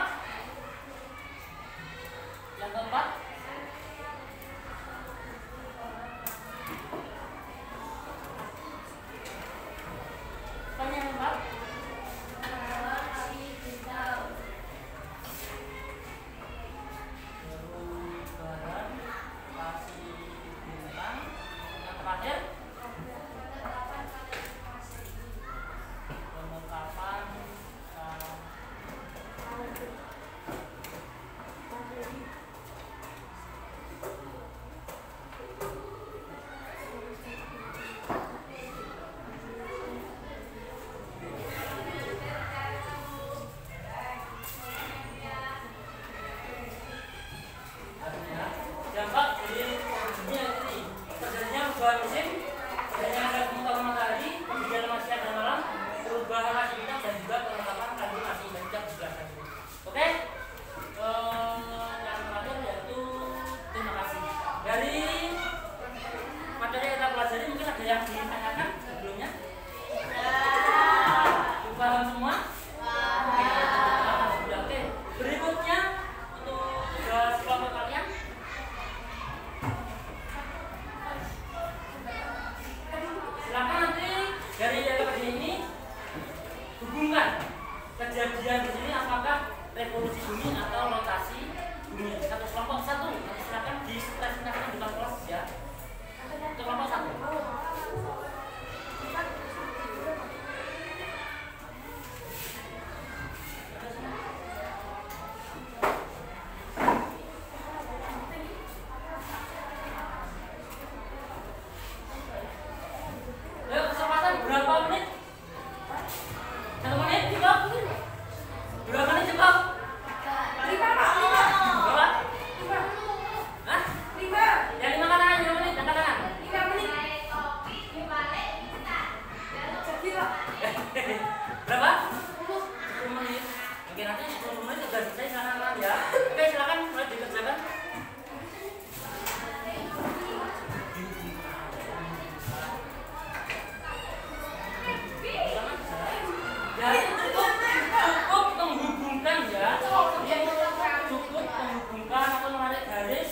kejadian di sini apakah revolusi bumi atau rotasi bumi? Satu kelompok satu, nanti silakan dipresentasikan di depan kelas ya. Untuk kelompok satu. Ayo, kesempatan berapa menit? 1 menit cukup? Berapa menit cukup? 5 Pak, 5. Berapa? 5. Hah? 5. Yang 5 kanan, 5 menit, angkat tangan. 5 menit. Berapa? 10 menit. Oke, nanti 10 menit sudah selesai, silakan ya. Oke, silakan mulai dikerjakan. Ya, cukup menghubungkan ya, cukup menghubungkan atau menarik garis.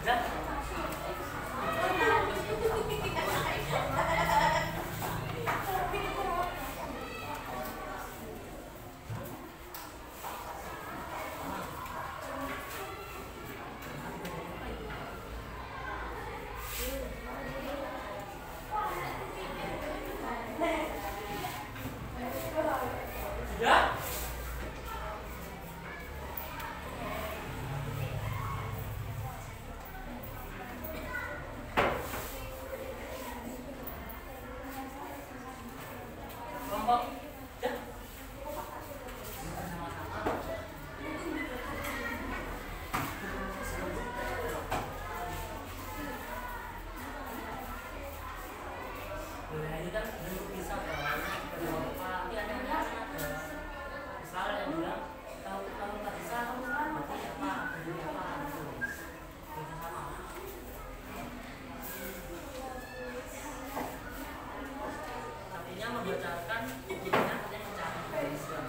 Ya. Sudah? Kelompok ya. Boleh ini kan bentuk pisah kan. Nanti ada misalnya yang bilang kalau nggak bisa berarti apa? Berarti apa? Bisa sama. Artinya membacakan bukunya hanya mencari tulisan.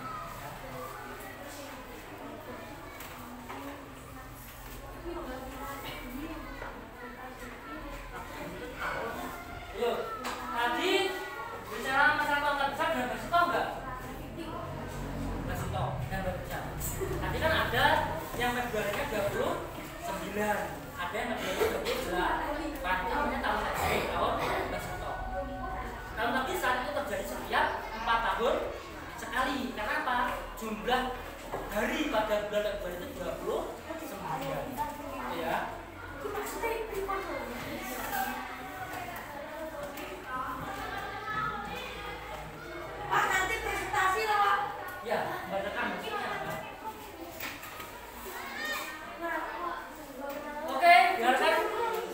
Yuk, tadi bicara masalah tongkat besar dan bersito enggak? Bersito dan berbesar. Tadi kan ada yang Februarinya 29, ada yang Februari 28. Namanya tahun bersito. Tahun kebiasaan itu terjadi setiap 4 tahun sekali. Karena apa? Jumlah hari pada bulan Februari itu 29. Ya. Pak, nanti presentasi loh, Pak. Ya, bacakan maksudnya apa? Oke, dengarkan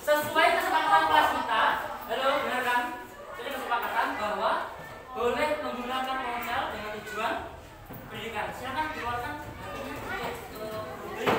sesuai kesepakatan kelas kita. Halo, dengarkan. Jadi kesepakatan bahwa boleh menggunakan ponsel dengan tujuan pendidikan. Silakan keluarkan hatinya ke publik.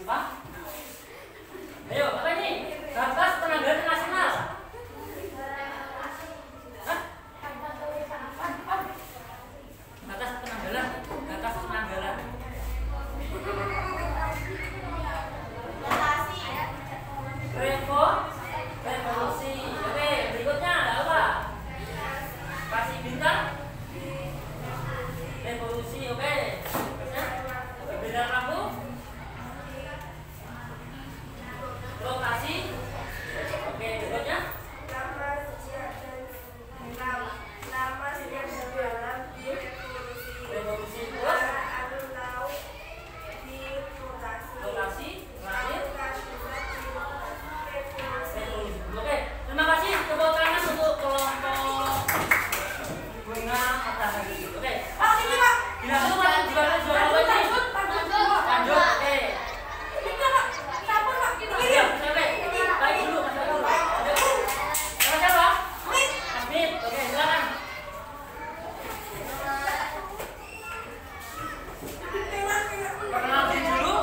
Apa? Ayo, apa ini? Batas Penanggalan Internasional. Hah? Batas penanggalan. Revolusi. Oke, berikutnya ada apa? Kasih bintang. Revolusi, oke. Berikutnya beda lampu. Lokasi. Oke, berikutnya nama sejak dalam di revolusi. Terus lokasi. Terakhir revolusi. Oke, terima kasih. Tepuk tangan untuk kelompok bunga matahari. Oke. Bila itu kan juara ini. Lanjut. Oke. Iya, sampai. Baik dulu, Mas dulu. Sama siapa? Asmit. Oke, silakan. Perkenalkan diri dulu.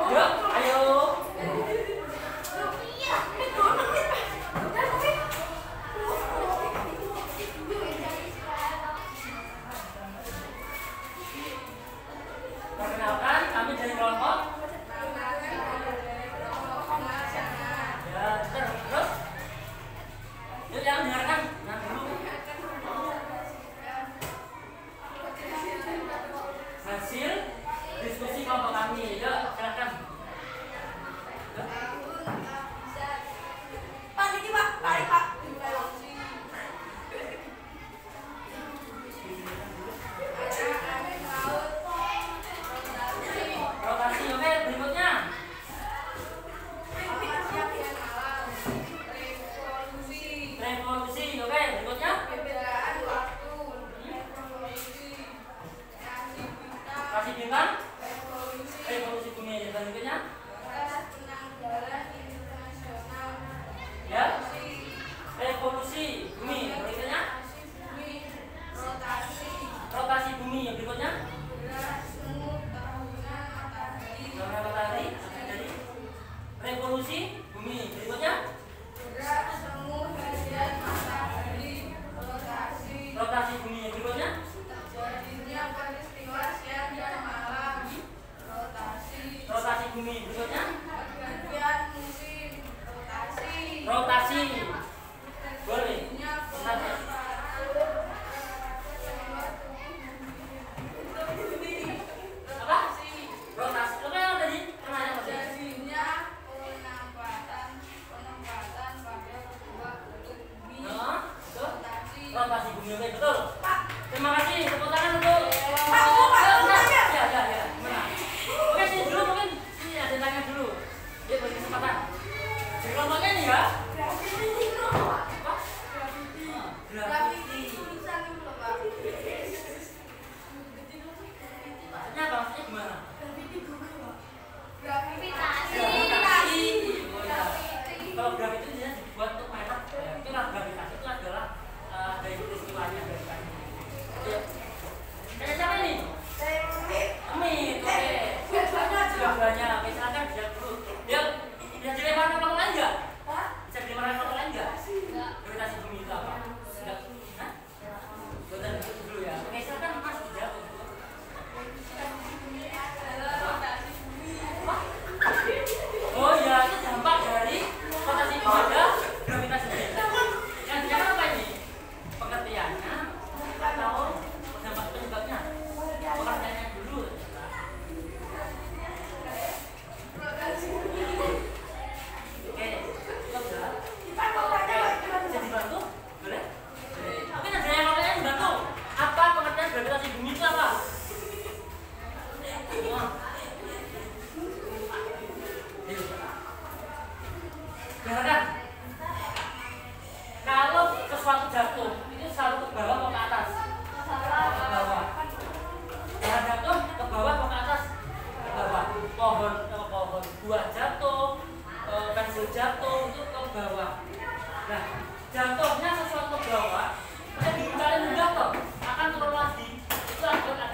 Yuk, ayo. Perkenalkan, kami dari kelompok. Ya, terus. Yuk, yang dengarkan. Nah, dulu. Hasil diskusi kelompok kami. Yuk, silakan. Lokasi, oke, berikutnya. Revolusi, oke, berikutnya. Kasih bintang. Revolusi bumi, berikutnya. Ya. Revolusi bumi, berikutnya. Rotasi bumi, berikutnya. Gerhana matahari. Jadi revolusi bumi, berikutnya. Rotasi bumi, berikutnya. Rotasi bumi, berikutnya. Rotasi. Boleh. Sampai. Apa? Rotasi. Oke, yang tadi pernah yang tadi. Rotasi bumi, oke, betul. Terima kasih. Tepuk tangan untuk ya. Gimana? Oke, sini dulu mungkin. Sini ada tanya dulu. Dia beri kesempatan. Di kelompoknya nih ya. Apa? Grafiti. Maksudnya apa? Maksudnya gimana? Gravitasi. Oh ya. Kalau grafiti itu bisa dibuat untuk merek. Itu lah gravitasi itu adalah dari peristiwanya gravitasi. Ya. Tanya siapa ini? Amit. Oke. Dua-duanya. Oke, silakan dijawab dulu. Yuk, bisa dilempar ke kelompok lain nggak? Bisa dilempar ke kelompok lain nggak? Gravitasi bumi itu apa? Enggak. Hah? Buatan dulu ya. Oke, silakan Mas dijawab. Oh iya, itu dampak dari rotasi bumi ada gravitasi bumi. Yang dijawab apa ini? Pengertiannya atau dampak penyebabnya? Pengertiannya dulu. Oke, sudah. Bisa dibantu? Boleh? Mungkin ada yang mau dibantu. Apa pengertian gravitasi bumi itu apa? Dengarkan. Kalau sesuatu jatuh, itu selalu ke bawah atau ke atas? Ke bawah. Jangan jatuh ke bawah atau ke atas? Ke bawah. Pohon buah jatuh, pensil jatuh itu ke bawah. Nah, jatuhnya sesuatu ke bawah, paling mudah toh akan turun lagi. Itu akibat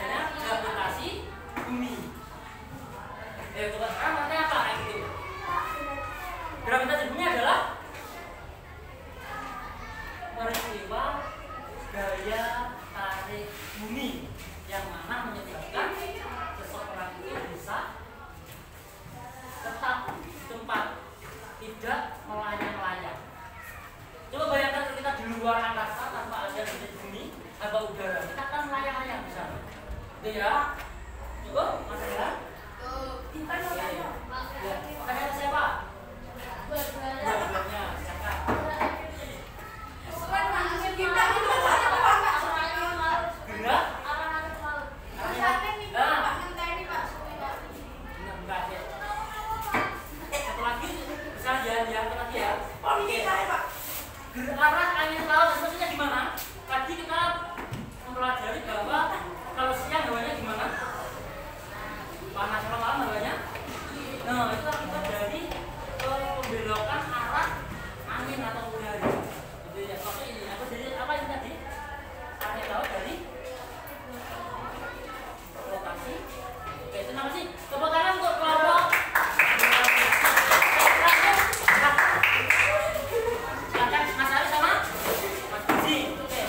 Gitu ya. Cukup, Mas Ira? Ya. Makanya siapa? Buat-buatnya, cakap. Gerak? Satu lagi, bisa jalan-jalan lagi ya. Arah angin laut maksudnya gimana? Tadi kita mempelajari bahwa kalau siang hawanya gimana? Panas, kalau malam hawanya? Nah, itu akibat dari pembelokan arah angin atau udara. Gitu ya. Oke, ini apa jadi apa ini tadi? Angin laut dari rotasi. Oke, terima kasih. Tepuk tangan untuk kelompok. Silakan Mas Ari sama Mas Budi. Oke.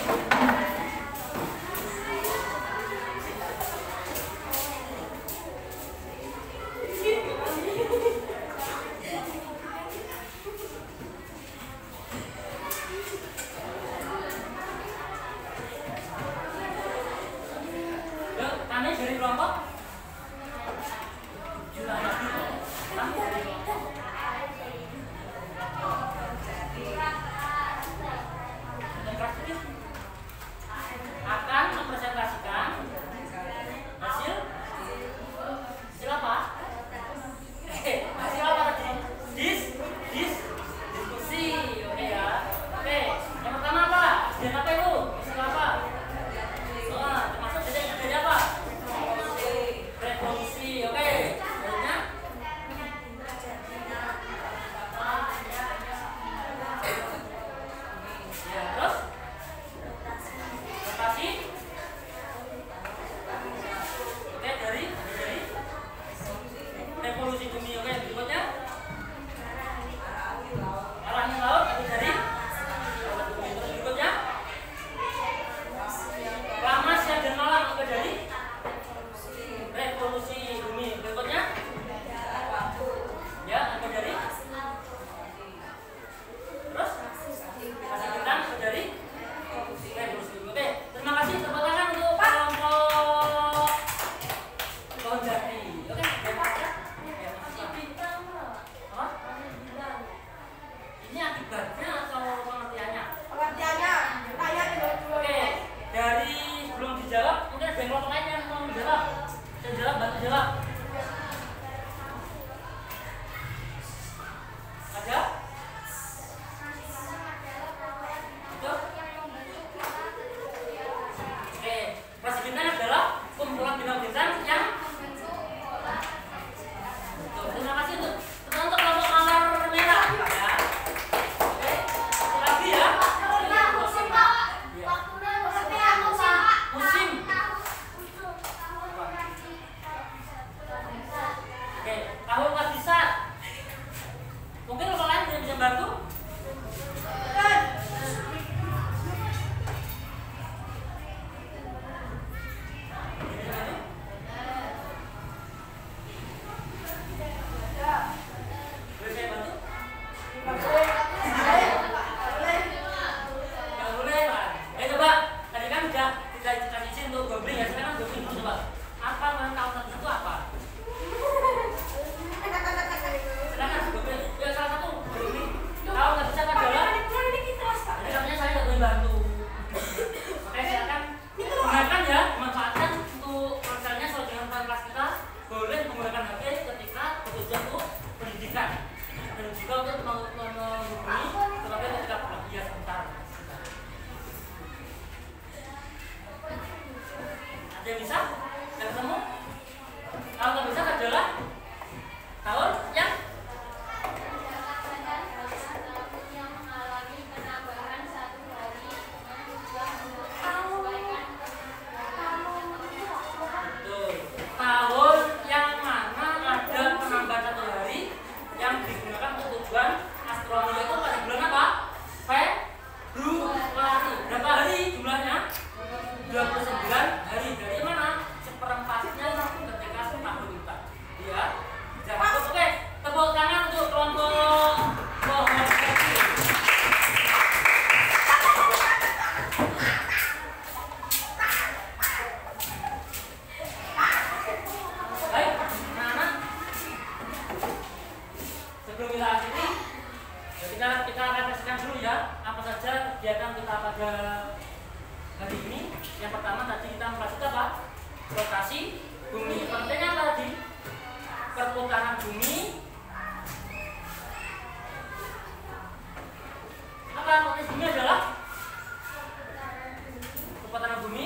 Yuk, kami dari kelompok. Jumlah lagi. Kami dari kelompok. Praktis akan mempresentasikan hasil apa? Hasil apa tadi? Diskusi, oke ya. Oke, yang pertama apa? Dan apa itu? Hasil apa? Termasuk dari apa? Revolusi, oke. Selanjutnya ya, terus rotasi. Oke, dari revolusi bumi. Oke, berikutnya arahnya laut. Oke, dari bumi. Terus berikutnya lama, siang dan malam. Oke, dari revolusi bumi. Berikutnya ya, oke, dari terus kasih bintang. Oke, dari revolusi bumi. Oke, terima kasih. Tepuk tangan untuk kelompok pohon jati. Oke, ya, apa? Ini akibatnya atau pengertiannya? Oke, dari sebelum dijawab, mungkin ada yang kelompok lain yang mau menjawab. Saya jawab, bantu jawab. Ada? Itu? Oke, kelas bintang adalah kumpulan bintang-bintang yang betul. Terima kasih untuk kelompok mawar merah. Ya. Oke, satu lagi ya. Musim. Oke, tahun kabisat. Mungkin orang lain bisa bantu? Boleh saya bantu? Nggak boleh, Pak. Coba. Tadi kan udah kita kasih izin untuk googling ya. Sekarang googling dulu coba. Apa tahun kabisat itu apa? Silakan googling. Ya, salah satu googling. Tahun kabisat adalah. Jadi katanya saya nggak boleh bantu. Makanya silakan gunakan ya, manfaatkan untuk pelajarannya sesuai dengan kelas kita. Boleh menggunakan HP ketika bertujuan untuk pendidikan dan juga untuk menghubungi tetapi ketika berlaku sebentar. Ada yang bisa? Yang ketemu? Tahun kabisat adalah tahun yang betul. Tahun yang mana ada penambahan 1 hari yang digunakan untuk tujuan astronomi, yaitu pada bulan apa? Februari. Berapa hari jumlahnya? 29 hari. Dari mana? pada hari ini yang pertama tadi kita mempelajari apa? Rotasi bumi. Pentingnya apa tadi? Perputaran bumi. Apa rotasi bumi adalah? Perputaran bumi.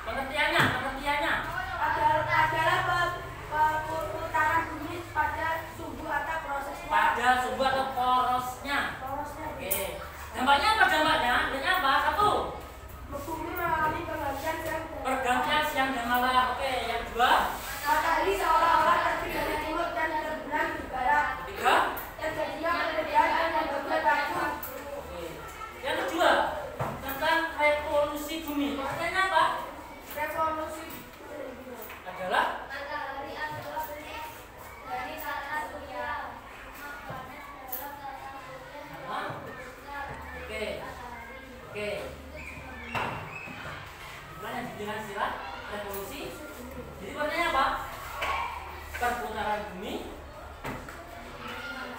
Pengertiannya adalah perputaran bumi pada sumbu atau prosesnya. Pada sumbu atau porosnya. Oke. Dampaknya apa dampaknya? Dampaknya apa? Satu. Bumi mengalami pergantian siang dan malam. Oke. Yang kedua. Matahari seolah-olah terbit dari timur dan terbenam di barat. Ketiga. Terjadinya perbedaan dan berbagai waktu. Oke. Yang kedua tentang revolusi bumi. Maksudnya apa? Revolusi Adalah matahari adalah bentuk dari tata surya. Oke. Oke. Gimana dengan istilah revolusi? Jadi artinya apa? Perputaran bumi.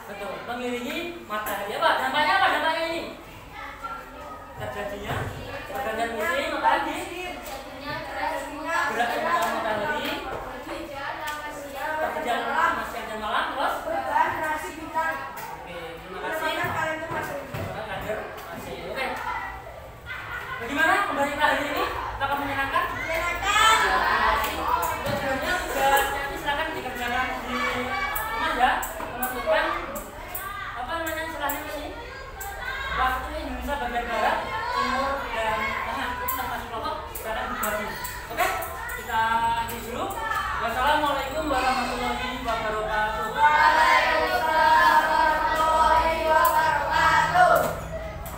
Betul. Mengiringi matahari. Apa? Dampaknya apa? Dampaknya ini? Terjadinya pergantian musim, apa lagi? Terjadinya Gerakan